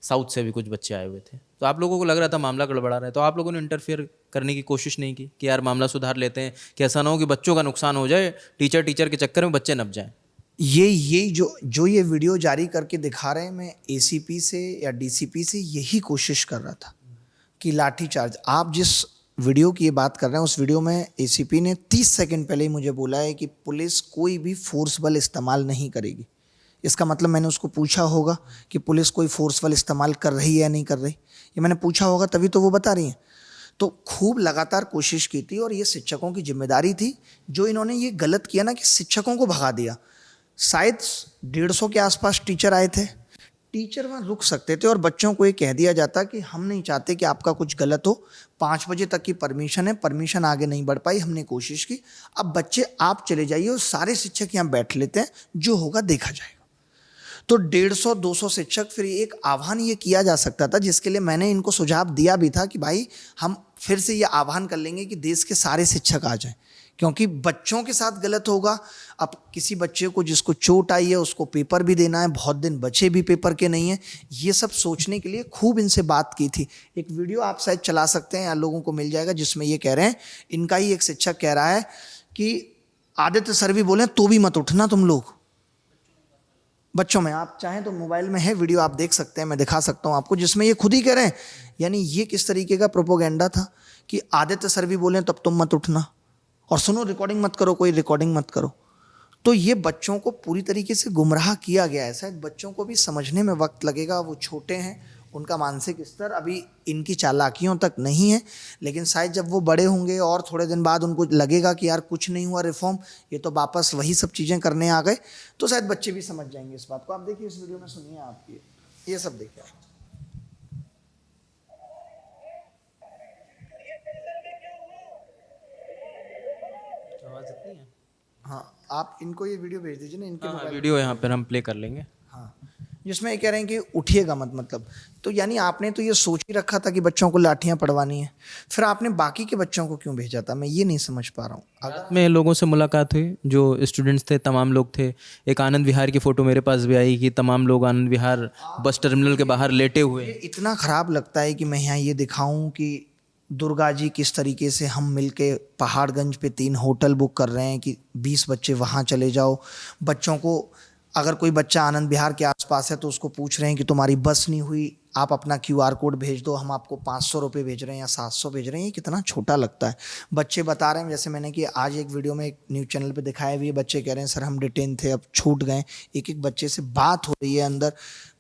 साउथ से भी कुछ बच्चे आए हुए थे। तो आप लोगों को लग रहा था मामला गड़बड़ा रहा है, तो आप लोगों ने इंटरफेयर करने की कोशिश नहीं की कि यार मामला सुधार लेते हैं, कि ऐसा ना हो कि बच्चों का नुकसान हो जाए, टीचर के चक्कर में बच्चे नप जाएं। ये जो ये वीडियो जारी करके दिखा रहे हैं, मैं एसीपी से या डीसीपी से यही कोशिश कर रहा था कि लाठीचार्ज। आप जिस वीडियो की ये बात कर रहे हैं, उस वीडियो में एसीपी ने 30 सेकंड पहले ही मुझे बोला है कि पुलिस कोई भी फोर्स बल इस्तेमाल नहीं करेगी। इसका मतलब मैंने उसको पूछा होगा कि पुलिस कोई फोर्स बल इस्तेमाल कर रही है या नहीं कर रही, ये मैंने पूछा होगा, तभी तो वो बता रही हैं। तो खूब लगातार कोशिश की थी, और ये शिक्षकों की जिम्मेदारी थी। जो इन्होंने ये गलत किया ना कि शिक्षकों को भगा दिया। शायद 150 के आसपास टीचर आए थे, टीचर वहाँ रुक सकते थे और बच्चों को ये कह दिया जाता कि हम नहीं चाहते कि आपका कुछ गलत हो, 5 बजे तक की परमिशन है, परमिशन आगे नहीं बढ़ पाई, हमने कोशिश की, अब बच्चे आप चले जाइए और सारे शिक्षक यहाँ बैठ लेते हैं, जो होगा देखा जाएगा। तो 150-200 शिक्षक, फिर एक आह्वान ये किया जा सकता था, जिसके लिए मैंने इनको सुझाव दिया भी था कि भाई हम फिर से ये आह्वान कर लेंगे कि देश के सारे शिक्षक आ जाएं, क्योंकि बच्चों के साथ गलत होगा। अब किसी बच्चे को जिसको चोट आई है उसको पेपर भी देना है, बहुत दिन बचे भी पेपर के नहीं हैं, ये सब सोचने के लिए खूब इनसे बात की थी। एक वीडियो आप शायद चला सकते हैं या लोगों को मिल जाएगा, जिसमें ये कह रहे हैं, इनका ही एक शिक्षक कह रहा है कि आदित्य सर भी बोले तो भी मत उठना तुम लोग। बच्चों में, आप चाहें तो मोबाइल में है वीडियो, आप देख सकते हैं, मैं दिखा सकता हूँ आपको, जिसमें ये खुद ही कह रहे हैं। यानी ये किस तरीके का प्रोपोगेंडा था कि आदित्य सर भी बोले तब तुम मत उठना, और सुनो रिकॉर्डिंग मत करो, कोई रिकॉर्डिंग मत करो। तो ये बच्चों को पूरी तरीके से गुमराह किया गया है। शायद बच्चों को भी समझने में वक्त लगेगा, वो छोटे हैं, उनका मानसिक स्तर अभी इनकी चालाकियों तक नहीं है, लेकिन शायद जब वो बड़े होंगे और थोड़े दिन बाद उनको लगेगा कि यार कुछ नहीं हुआ रिफॉर्म, ये तो वापस वही सब चीज़ें करने आ गए, तो शायद बच्चे भी समझ जाएंगे इस बात को। आप देखिए इस वीडियो में, सुनिए आप ये सब देखिए आप। हाँ, आप इनको ये वीडियो भेज दीजिए ना, इनके मोबाइल। वीडियो यहाँ पर हम प्ले कर लेंगे। हाँ, जिसमें ये कह रहे हैं कि उठिएगा मत, मतलब तो यानी आपने तो ये सोच ही रखा था कि बच्चों को लाठियां पड़वानी है, फिर आपने बाकी के बच्चों को क्यों भेजा था? मैं ये नहीं समझ पा रहा हूँ। अगर में लोगों से मुलाकात हुई, जो स्टूडेंट्स थे तमाम लोग थे। एक आनंद विहार की फ़ोटो मेरे पास भी आई कि तमाम लोग आनंद विहार बस टर्मिनल के बाहर लेटे हुए ये हैं। इतना खराब लगता है कि मैं यहाँ ये दिखाऊं कि दुर्गा जी किस तरीके से हम मिलके पहाड़गंज पे 3 होटल बुक कर रहे हैं कि 20 बच्चे वहाँ चले जाओ। बच्चों को, अगर कोई बच्चा आनंद विहार के आसपास है तो उसको पूछ रहे हैं कि तुम्हारी बस नहीं हुई, आप अपना QR कोड भेज दो, हम आपको 500 रुपये भेज रहे हैं या 700 भेज रहे हैं। ये कितना छोटा लगता है। बच्चे बता रहे हैं, जैसे मैंने कि आज एक वीडियो में एक न्यूज़ चैनल पे दिखाया भी है, बच्चे कह रहे हैं सर हम डिटेन थे, अब छूट गए। एक एक बच्चे से बात हो रही है, अंदर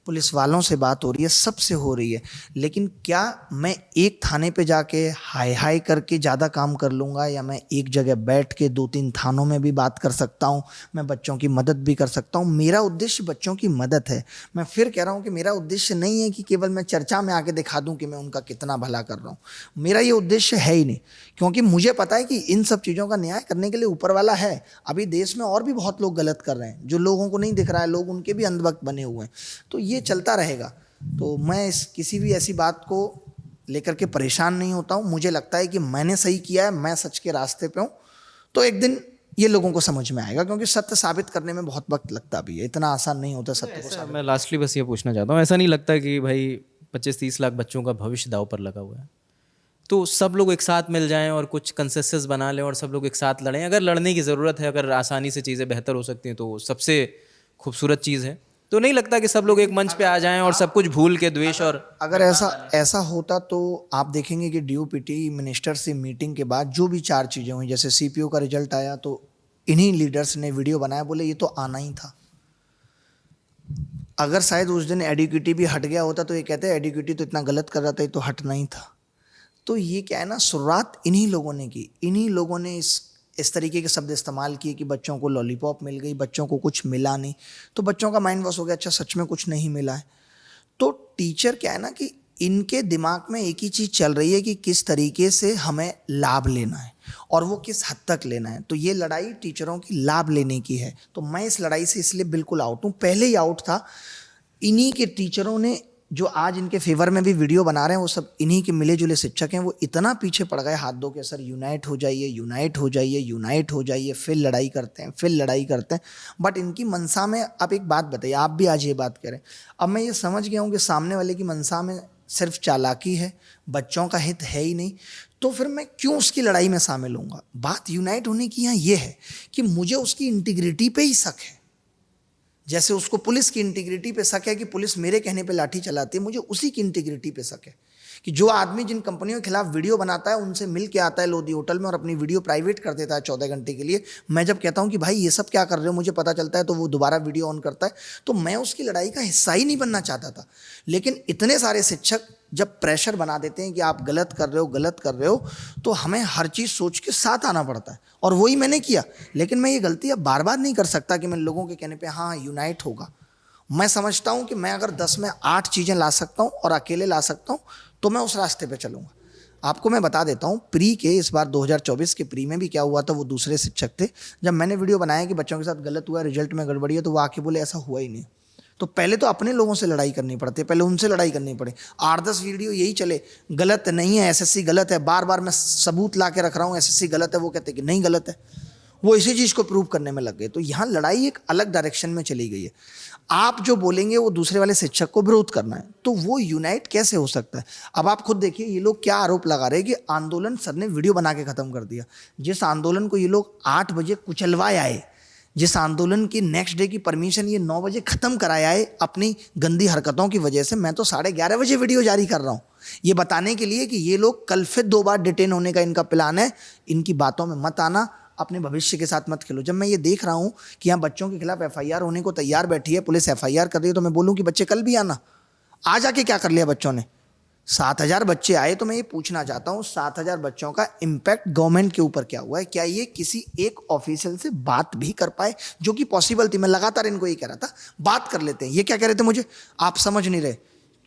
पुलिस वालों से बात हो रही है, सबसे हो रही है। लेकिन क्या मैं एक थाने पे जाके हाय हाय करके ज़्यादा काम कर लूँगा, या मैं एक जगह बैठ के 2-3 थानों में भी बात कर सकता हूँ, मैं बच्चों की मदद भी कर सकता हूँ। मेरा उद्देश्य बच्चों की मदद है। मैं फिर कह रहा हूँ कि मेरा उद्देश्य नहीं है कि केवल मैं चर्चा में आके दिखा दूँ कि मैं उनका कितना भला कर रहा हूँ। मेरा ये उद्देश्य है ही नहीं, क्योंकि मुझे पता है कि इन सब चीज़ों का न्याय करने के लिए ऊपर वाला है। अभी देश में और भी बहुत लोग गलत कर रहे हैं, जो लोगों को नहीं दिख रहा है, लोग उनके भी अंधभक्त बने हुए हैं। तो ये चलता रहेगा। तो मैं इस किसी भी ऐसी बात को लेकर के परेशान नहीं होता हूँ। मुझे लगता है कि मैंने सही किया है, मैं सच के रास्ते पे हूँ, तो एक दिन ये लोगों को समझ में आएगा, क्योंकि सत्य साबित करने में बहुत वक्त लगता भी है, इतना आसान नहीं होता सत्य को साबित। मैं लास्टली बस ये पूछना चाहता हूँ, ऐसा नहीं लगता कि भाई 25-30 लाख बच्चों का भविष्य दांव पर लगा हुआ है, तो सब लोग एक साथ मिल जाएं और कुछ कंसेंसस बना लें और सब लोग एक साथ लड़ें? अगर लड़ने की ज़रूरत है, अगर आसानी से चीज़ें बेहतर हो सकती हैं, तो सबसे खूबसूरत चीज़ है। तो नहीं लगता कि सब लोग एक मंच पे आ जाएं और सब कुछ भूल के द्वेष और अगर ऐसा होता तो आप देखेंगे कि DOPT मिनिस्टर से मीटिंग के बाद जो भी 4 चीज़ें हुई, जैसे CPO का रिजल्ट आया तो इन्हीं लीडर्स ने वीडियो बनाया, बोले ये तो आना ही था। अगर शायद उस दिन एडिक्विटी भी हट गया होता तो ये कहते एडिक्विटी तो इतना गलत कर रहा था, ये तो हटना ही था। तो ये क्या है ना, शुरुआत इन्हीं लोगों ने की, इन्हीं लोगों ने इस तरीके के शब्द इस्तेमाल किए कि बच्चों को लॉलीपॉप मिल गई, बच्चों को कुछ मिला नहीं, तो बच्चों का माइंड वॉश हो गया, अच्छा सच में कुछ नहीं मिला है। तो टीचर क्या है ना कि इनके दिमाग में एक ही चीज़ चल रही है कि किस तरीके से हमें लाभ लेना है और वो किस हद तक लेना है। तो ये लड़ाई टीचरों की लाभ लेने की है। तो मैं इस लड़ाई से इसलिए बिल्कुल आउट हूँ, पहले ही आउट था। इन्हीं के टीचरों ने जो आज इनके फेवर में भी वीडियो बना रहे हैं, वो सब इन्हीं के मिले जुले शिक्षक हैं। वो इतना पीछे पड़ गए हाथ धो के, सर यूनाइट हो जाइए, यूनाइट हो जाइए, यूनाइट हो जाइए, फिर लड़ाई करते हैं, फिर लड़ाई करते हैं। बट इनकी मनसा में, अब एक बात बताइए, आप भी आज ये बात करें, अब मैं ये समझ गया हूँ कि सामने वाले की मनसा में सिर्फ चालाकी है, बच्चों का हित है ही नहीं, तो फिर मैं क्यों उसकी लड़ाई में शामिल होऊंगा। बात यूनाइट होने की यहाँ ये है कि मुझे उसकी इंटीग्रिटी पे ही शक है। जैसे उसको पुलिस की इंटीग्रिटी पे शक है कि पुलिस मेरे कहने पे लाठी चलाती है, मुझे उसी की इंटीग्रिटी पे शक है कि जो आदमी जिन कंपनियों के खिलाफ वीडियो बनाता है, उनसे मिल के आता है लोधी होटल में और अपनी वीडियो प्राइवेट कर देता है 14 घंटे के लिए। मैं जब कहता हूं कि भाई ये सब क्या कर रहे हो, मुझे पता चलता है, तो वो दोबारा वीडियो ऑन करता है। तो मैं उसकी लड़ाई का हिस्सा ही नहीं बनना चाहता था, लेकिन इतने सारे शिक्षक जब प्रेशर बना देते हैं कि आप गलत कर रहे हो, गलत कर रहे हो, तो हमें हर चीज़ सोच के साथ आना पड़ता है। और वही मैंने किया, लेकिन मैं ये गलती अब बार बार नहीं कर सकता कि मैं लोगों के कहने पे हाँ यूनाइट होगा। मैं समझता हूँ कि मैं अगर 10 में 8 चीज़ें ला सकता हूँ और अकेले ला सकता हूँ, तो मैं उस रास्ते पे चलूँगा। आपको मैं बता देता हूँ, प्री के इस बार 2024 के प्री में भी क्या हुआ था, वो दूसरे शिक्षक थे। जब मैंने वीडियो बनाया कि बच्चों के साथ गलत हुआ, रिजल्ट में गड़बड़ी है, तो वो आके बोले ऐसा हुआ ही नहीं। तो पहले तो अपने लोगों से लड़ाई करनी पड़ती है, पहले उनसे लड़ाई करनी पड़े। 8-10 वीडियो यही चले, गलत नहीं है, SSC गलत है, बार बार मैं सबूत ला के रख रहा हूँ SSC गलत है, वो कहते हैं कि नहीं गलत है, वो इसी चीज़ को प्रूव करने में लग गए। तो यहाँ लड़ाई एक अलग डायरेक्शन में चली गई है। आप जो बोलेंगे वो दूसरे वाले शिक्षक को विरोध करना है, तो वो यूनाइट कैसे हो सकता है। अब आप खुद देखिए, ये लोग क्या आरोप लगा रहे हैं कि आंदोलन सर ने वीडियो बना के ख़त्म कर दिया। जिस आंदोलन को ये लोग 8 बजे कुचलवाए आए, जिस आंदोलन की नेक्स्ट डे की परमिशन ये 9 बजे ख़त्म कराया है अपनी गंदी हरकतों की वजह से, मैं तो 11:30 बजे वीडियो जारी कर रहा हूँ ये बताने के लिए कि ये लोग कल फिर 2 बार डिटेन होने का इनका प्लान है। इनकी बातों में मत आना, अपने भविष्य के साथ मत खेलो। जब मैं ये देख रहा हूँ कि यहाँ बच्चों के खिलाफ FIR होने को तैयार बैठी है, पुलिस FIR कर रही है, तो मैं बोलूँ कि बच्चे कल भी आना। आज आके क्या कर लिया बच्चों ने? 7,000 बच्चे आए, तो मैं ये पूछना चाहता हूँ 7,000 बच्चों का इम्पैक्ट गवर्नमेंट के ऊपर क्या हुआ है? क्या ये किसी एक ऑफिशियल से बात भी कर पाए, जो कि पॉसिबल थी? मैं लगातार इनको ये कह रहा था बात कर लेते हैं। ये क्या कह रहे थे मुझे, आप समझ नहीं रहे,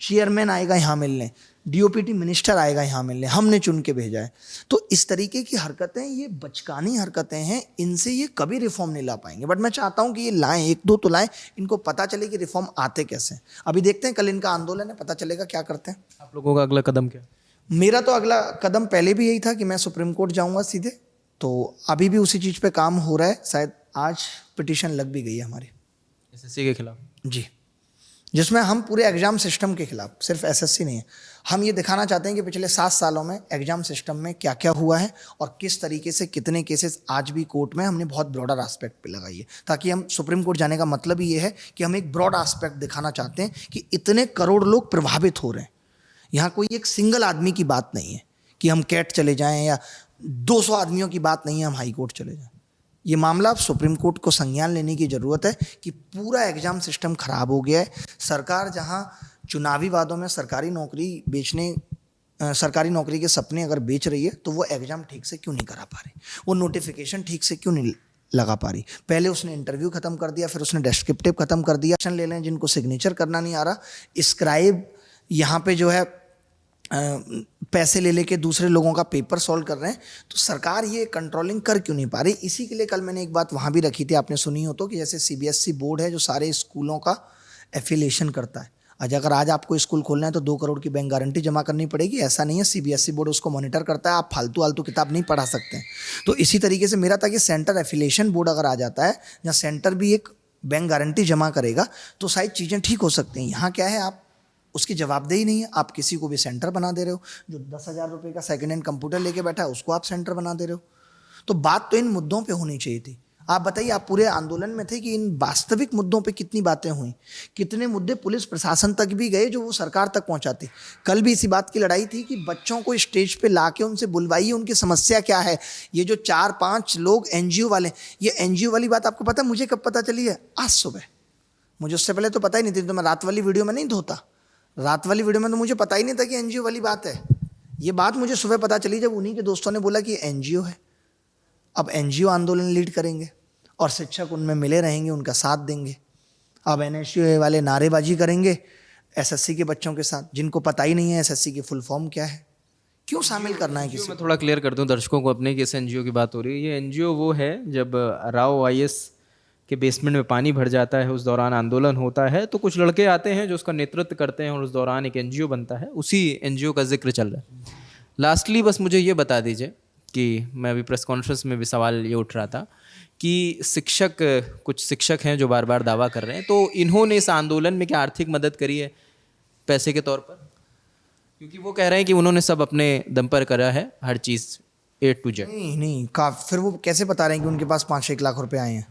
चेयरमैन आएगा यहाँ मिलने, DOPT मिनिस्टर आएगा यहाँ मिलने, हमने चुन के भेजा है। तो इस तरीके की हरकतें, ये बचकानी हरकतें हैं, इनसे ये कभी रिफॉर्म नहीं ला पाएंगे। बट मैं चाहता हूँ कि ये लाएं, 1-2 तो लाएं, इनको पता चले कि रिफॉर्म आते कैसे। अभी देखते हैं, कल इनका आंदोलन है, पता चलेगा क्या करते हैं। आप लोगों का अगला कदम क्या? मेरा तो अगला कदम पहले भी यही था कि मैं सुप्रीम कोर्ट जाऊँगा सीधे, तो अभी भी उसी चीज़ पर काम हो रहा है। शायद आज पिटीशन लग भी गई है हमारी SSC के खिलाफ जी, जिसमें हम पूरे एग्ज़ाम सिस्टम के खिलाफ, सिर्फ SSC नहीं है, हम ये दिखाना चाहते हैं कि पिछले 7 सालों में एग्ज़ाम सिस्टम में क्या क्या हुआ है और किस तरीके से कितने केसेस आज भी कोर्ट में हमने बहुत ब्रॉडर एस्पेक्ट पे लगाई है। ताकि हम सुप्रीम कोर्ट जाने का मतलब ही ये है कि हम एक ब्रॉड एस्पेक्ट दिखाना चाहते हैं कि इतने करोड़ लोग प्रभावित हो रहे हैं। यहाँ कोई एक सिंगल आदमी की बात नहीं है कि हम कैट चले जाएँ, या 200 आदमियों की बात नहीं है हम हाई कोर्ट चले जाएँ। ये मामला अब सुप्रीम कोर्ट को संज्ञान लेने की ज़रूरत है कि पूरा एग्ज़ाम सिस्टम खराब हो गया है। सरकार जहां चुनावी वादों में सरकारी नौकरी के सपने अगर बेच रही है, तो वो एग्ज़ाम ठीक से क्यों नहीं करा पा रही, वो नोटिफिकेशन ठीक से क्यों नहीं लगा पा रही। पहले उसने इंटरव्यू ख़त्म कर दिया, फिर उसने डिस्क्रिप्टिव ख़त्म कर दिया। एक्शन ले लें जिनको सिग्नेचर करना नहीं आ रहा, स्क्राइब यहाँ पे जो है पैसे ले लेके दूसरे लोगों का पेपर सॉल्व कर रहे हैं। तो सरकार ये कंट्रोलिंग कर क्यों नहीं पा रही? इसी के लिए कल मैंने एक बात वहाँ भी रखी थी, आपने सुनी हो तो, कि जैसे CBSE बोर्ड है जो सारे स्कूलों का एफिलिएशन करता है। अगर आज आपको स्कूल खोलना है तो 2 करोड़ की बैंक गारंटी जमा करनी पड़ेगी, ऐसा नहीं है। CBSE बोर्ड उसको मॉनिटर करता है, आप फालतू किताब नहीं पढ़ा सकते हैं। तो इसी तरीके से मेरा था कि सेंटर एफिलिएशन बोर्ड अगर आ जाता है, जहाँ सेंटर भी एक बैंक गारंटी जमा करेगा, तो शायद चीज़ें ठीक हो सकती हैं। यहाँ क्या है, आप उसकी जवाबदेही नहीं है, आप किसी को भी सेंटर बना दे रहे हो। जो 10,000 रुपये का सेकेंड हैंड कंप्यूटर लेके बैठा है, उसको आप सेंटर बना दे रहे हो। तो बात तो इन मुद्दों पे होनी चाहिए थी। आप बताइए, आप पूरे आंदोलन में थे कि इन वास्तविक मुद्दों पे कितनी बातें हुई, कितने मुद्दे पुलिस प्रशासन तक भी गए जो वो सरकार तक पहुंचाते। कल भी इसी बात की लड़ाई थी कि बच्चों को स्टेज पे लाके उनसे बुलवाइए, उनकी समस्या क्या है। ये जो 4-5 लोग NGO वाले, ये NGO वाली बात आपको पता है मुझे कब पता चली है? आज सुबह। मुझे उससे पहले तो पता ही नहीं थी, तो मैं रात वाली वीडियो में नहीं धोता। रात वाली वीडियो में तो मुझे पता ही नहीं था कि NGO वाली बात है। ये बात मुझे सुबह पता चली जब उन्हीं के दोस्तों ने बोला कि NGO है। अब NGO आंदोलन लीड करेंगे और शिक्षक उनमें मिले रहेंगे, उनका साथ देंगे। अब NSU वाले नारेबाजी करेंगे SSC के बच्चों के साथ, जिनको पता ही नहीं है SSC की फुल फॉर्म क्या है। क्यों शामिल करना है किसी? मैं थोड़ा क्लियर कर दूं दर्शकों को अपने कि इस NGO की बात हो रही है। ये NGO वो है जब राव IS के बेसमेंट में पानी भर जाता है, उस दौरान आंदोलन होता है, तो कुछ लड़के आते हैं जो उसका नेतृत्व करते हैं और उस दौरान एक NGO बनता है। उसी NGO का जिक्र चल रहा है। लास्टली बस मुझे ये बता दीजिए कि मैं अभी प्रेस कॉन्फ्रेंस में भी सवाल ये उठ रहा था कि कुछ शिक्षक हैं जो बार बार दावा कर रहे हैं, तो इन्होंने इस आंदोलन में क्या आर्थिक मदद करी है पैसे के तौर पर? क्योंकि वो कह रहे हैं कि उन्होंने सब अपने दम पर करा है, हर चीज़ A to Z। नहीं, फिर वो कैसे बता रहे हैं कि उनके पास 5-1 लाख रुपए आए हैं?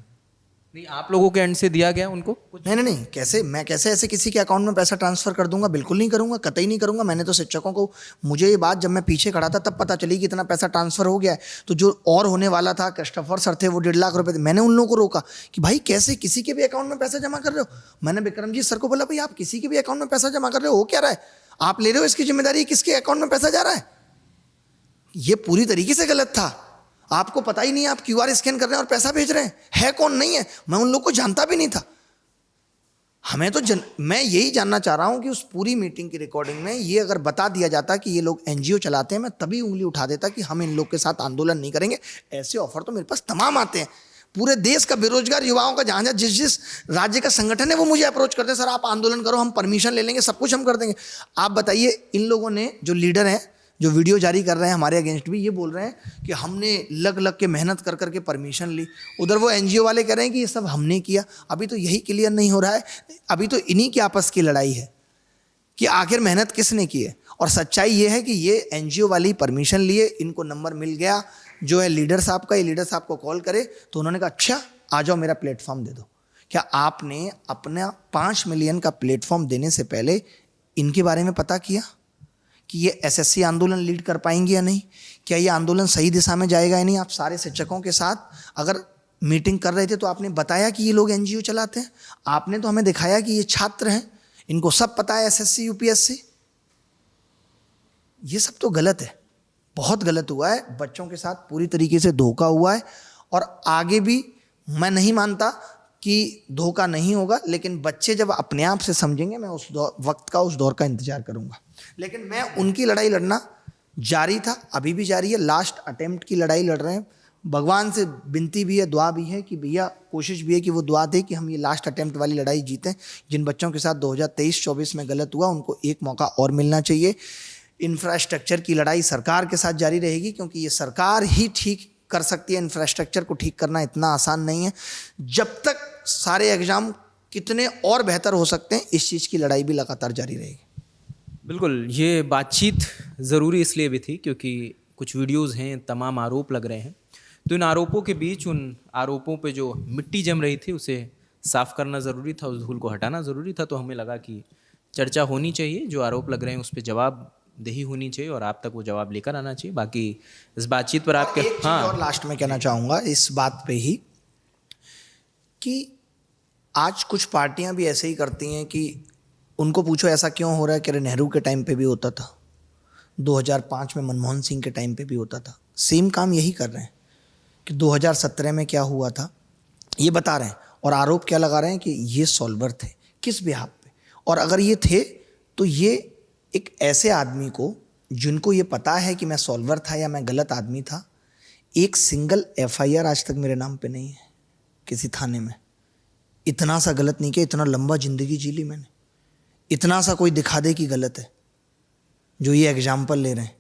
नहीं, आप लोगों के एंड से दिया गया उनको कुछ? नहीं, कैसे? मैं कैसे ऐसे किसी के अकाउंट में पैसा ट्रांसफ़र कर दूंगा? बिल्कुल नहीं करूंगा, कतई नहीं करूंगा। मैंने तो शिक्षकों को, मुझे ये बात जब मैं पीछे खड़ा था तब पता चली कि इतना पैसा ट्रांसफ़र हो गया है। तो जो और होने वाला था, क्रिस्टोफर सर थे, वो 1.5 लाख रुपए थे। मैंने उन लोगों को रोका कि भाई कैसे किसी के भी अकाउंट में पैसा जमा कर रहे हो? मैंने विक्रमजीत सर को बोला, भाई आप किसी के भी अकाउंट में पैसा जमा कर रहे हो क्या रहा है? आप ले रहे हो, इसकी जिम्मेदारी किसके अकाउंट में पैसा जा रहा है? ये पूरी तरीके से गलत था। आपको पता ही नहीं, आप QR स्कैन कर रहे हैं और पैसा भेज रहे हैं। है कौन? नहीं है। मैं उन लोग को जानता भी नहीं था। हमें तो मैं यही जानना चाह रहा हूं कि उस पूरी मीटिंग की रिकॉर्डिंग में ये अगर बता दिया जाता कि ये लोग NGO चलाते हैं, मैं तभी उंगली उठा देता कि हम इन लोग के साथ आंदोलन नहीं करेंगे। ऐसे ऑफर तो मेरे पास तमाम आते हैं। पूरे देश का बेरोजगार युवाओं का जहाँ जिस राज्य का संगठन है वो मुझे अप्रोच करते हैं, सर आप आंदोलन करो, हम परमिशन ले लेंगे, सब कुछ हम कर देंगे। आप बताइए, इन लोगों ने, जो लीडर हैं, जो वीडियो जारी कर रहे हैं हमारे अगेंस्ट भी, ये बोल रहे हैं कि हमने लग के मेहनत कर करके परमिशन ली। उधर वो NGO वाले कह रहे हैं कि ये सब हमने किया। अभी तो यही क्लियर नहीं हो रहा है। अभी तो इन्हीं की आपस की लड़ाई है कि आखिर मेहनत किसने की है। और सच्चाई ये है कि ये NGO वाली परमिशन लिए, इनको नंबर मिल गया जो है लीडर साहब का। ये लीडर साहब को कॉल करे तो उन्होंने कहा अच्छा आ जाओ मेरा प्लेटफॉर्म दे दो। क्या आपने अपना 5 मिलियन का प्लेटफॉर्म देने से पहले इनके बारे में पता किया कि ये एसएससी आंदोलन लीड कर पाएंगे या नहीं? क्या ये आंदोलन सही दिशा में जाएगा या नहीं? आप सारे शिक्षकों के साथ अगर मीटिंग कर रहे थे तो आपने बताया कि ये लोग एनजीओ चलाते हैं? आपने तो हमें दिखाया कि ये छात्र हैं, इनको सब पता है एसएससी यूपीएससी। ये सब तो गलत है, बहुत गलत हुआ है, बच्चों के साथ पूरी तरीके से धोखा हुआ है। और आगे भी मैं नहीं मानता कि धोखा नहीं होगा, लेकिन बच्चे जब अपने आप से समझेंगे मैं उस वक्त का, उस दौर का इंतजार करूंगा। लेकिन मैं उनकी लड़ाई लड़ना जारी था, अभी भी जारी है। लास्ट अटेम्प्ट की लड़ाई लड़ रहे हैं। भगवान से विनती भी है, दुआ भी है कि भैया कोशिश भी है कि वो दुआ दे कि हम ये लास्ट अटेम्प्ट वाली लड़ाई जीतें। जिन बच्चों के साथ 2023-24 में गलत हुआ उनको एक मौका और मिलना चाहिए। इंफ्रास्ट्रक्चर की लड़ाई सरकार के साथ जारी रहेगी, क्योंकि ये सरकार ही ठीक कर सकती है। इंफ्रास्ट्रक्चर को ठीक करना इतना आसान नहीं है। जब तक सारे एग्ज़ाम कितने और बेहतर हो सकते हैं, इस चीज़ की लड़ाई भी लगातार जारी रहेगी। बिल्कुल, ये बातचीत ज़रूरी इसलिए भी थी क्योंकि कुछ वीडियोज़ हैं, तमाम आरोप लग रहे हैं। तो इन आरोपों के बीच उन आरोपों पे जो मिट्टी जम रही थी उसे साफ़ करना ज़रूरी था, उस धूल को हटाना ज़रूरी था। तो हमें लगा कि चर्चा होनी चाहिए, जो आरोप लग रहे हैं उस पर जवाबदेही होनी चाहिए और आप तक वो जवाब लेकर आना चाहिए। बाकी इस बातचीत पर आपके एक चीज़ और लास्ट में कहना चाहूँगा इस बात पे ही, कि आज कुछ पार्टियां भी ऐसे ही करती हैं कि उनको पूछो ऐसा क्यों हो रहा है, कि नेहरू के टाइम पे भी होता था, 2005 में मनमोहन सिंह के टाइम पे भी होता था। सेम काम यही कर रहे हैं कि 2017 में क्या हुआ था ये बता रहे हैं, और आरोप क्या लगा रहे हैं कि ये सॉल्वर थे, किस बिहाफ पे। और अगर ये थे तो ये एक ऐसे आदमी को, जिनको ये पता है कि मैं सॉल्वर था या मैं गलत आदमी था, एक सिंगल एफआईआर आज तक मेरे नाम पे नहीं है किसी थाने में। इतना सा गलत नहीं किया, इतना लंबा ज़िंदगी जी ली मैंने, इतना सा कोई दिखा दे कि गलत है जो ये एग्जाम्पल ले रहे हैं।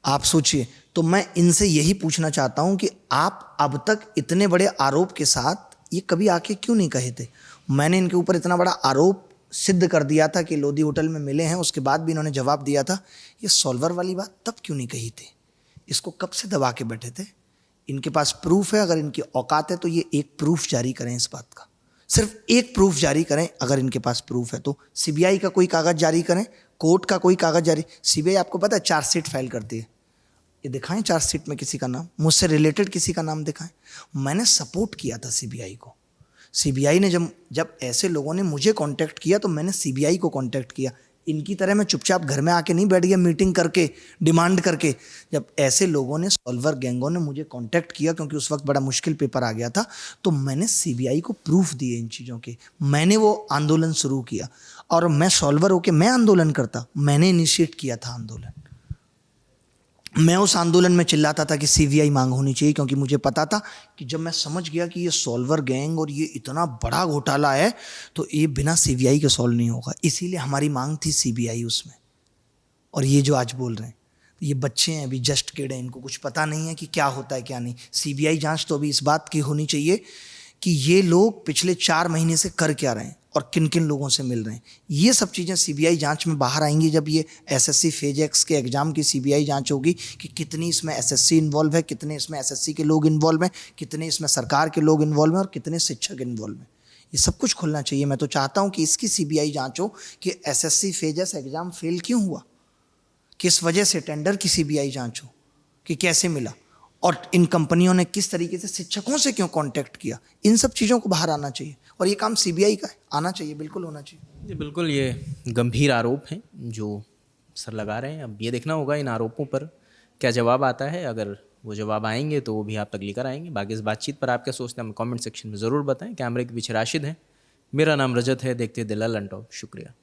आप सोचिए। तो मैं इनसे यही पूछना चाहता हूं कि आप अब तक इतने बड़े आरोप के साथ ये कभी आके क्यों नहीं कहे थे? मैंने इनके ऊपर इतना बड़ा आरोप सिद्ध कर दिया था कि लोधी होटल में मिले हैं, उसके बाद भी इन्होंने जवाब दिया था। ये सॉल्वर वाली बात तब क्यों नहीं कही थी? इसको कब से दबा के बैठे थे? इनके पास प्रूफ है, अगर इनकी औकात है तो ये एक प्रूफ जारी करें इस बात का, सिर्फ एक प्रूफ जारी करें। अगर इनके पास प्रूफ है तो सीबीआई का कोई कागज़ जारी करें, कोर्ट का कोई कागज़ जारी। सीबीआई आपको पता है चार्जशीट फाइल करती है, ये दिखाएं चार्जशीट में किसी का नाम, मुझसे रिलेटेड किसी का नाम दिखाएं। मैंने सपोर्ट किया था सीबीआई को। सीबीआई ने जब ऐसे लोगों ने मुझे कांटेक्ट किया तो मैंने सीबीआई को कांटेक्ट किया। इनकी तरह मैं चुपचाप घर में आके नहीं बैठ गया मीटिंग करके, डिमांड करके। जब ऐसे लोगों ने, सॉल्वर गैंगों ने मुझे कांटेक्ट किया, क्योंकि उस वक्त बड़ा मुश्किल पेपर आ गया था, तो मैंने सीबीआई को प्रूफ दिए इन चीज़ों के। मैंने वो आंदोलन शुरू किया, और मैं सॉल्वर होके मैं आंदोलन करता, मैंने इनिशिएट किया था आंदोलन। मैं उस आंदोलन में चिल्लाता था कि सीबीआई मांग होनी चाहिए, क्योंकि मुझे पता था कि जब मैं समझ गया कि ये सॉल्वर गैंग और ये इतना बड़ा घोटाला है तो ये बिना सीबीआई के सॉल्व नहीं होगा। इसीलिए हमारी मांग थी सीबीआई उसमें। और ये जो आज बोल रहे हैं, ये बच्चे हैं, अभी जस्ट किड हैं, इनको कुछ पता नहीं है कि क्या होता है क्या नहीं। सीबीआई जांच तो अभी इस बात की होनी चाहिए कि ये लोग पिछले 4 महीने से कर क्या रहे हैं और किन किन लोगों से मिल रहे हैं। ये सब चीज़ें सीबीआई जांच में बाहर आएंगी जब ये एसएससी फेज एक्स के एग्ज़ाम की सीबीआई जांच होगी कि कितनी इसमें एसएससी इन्वॉल्व है, कितने इसमें एसएससी के लोग इन्वॉल्व हैं, कितने इसमें सरकार के लोग इन्वॉल्व हैं और कितने शिक्षक इन्वॉल्व हैं। ये सब कुछ खुलना चाहिए। मैं तो चाहता हूँ कि इसकी सीबीआई जांच हो कि SSC phase x exam fail क्यों हुआ, किस वजह से, टेंडर की सीबीआई जांच हो कि कैसे मिला, और इन कंपनियों ने किस तरीके से शिक्षकों से क्यों कांटेक्ट किया। इन सब चीज़ों को बाहर आना चाहिए, और ये काम सीबीआई का है, आना चाहिए, बिल्कुल होना चाहिए। जी बिल्कुल, ये गंभीर आरोप हैं जो सर लगा रहे हैं। अब ये देखना होगा इन आरोपों पर क्या जवाब आता है। अगर वो जवाब आएंगे तो वो भी आप तक लेकर आएंगे। बाकी इस बातचीत पर आप क्या सोचते हैं हमें कमेंट सेक्शन में ज़रूर बताएं। कैमरे के पीछे राशिद हैं, मेरा नाम रजत है। देखते दिल लंटॉप। शुक्रिया।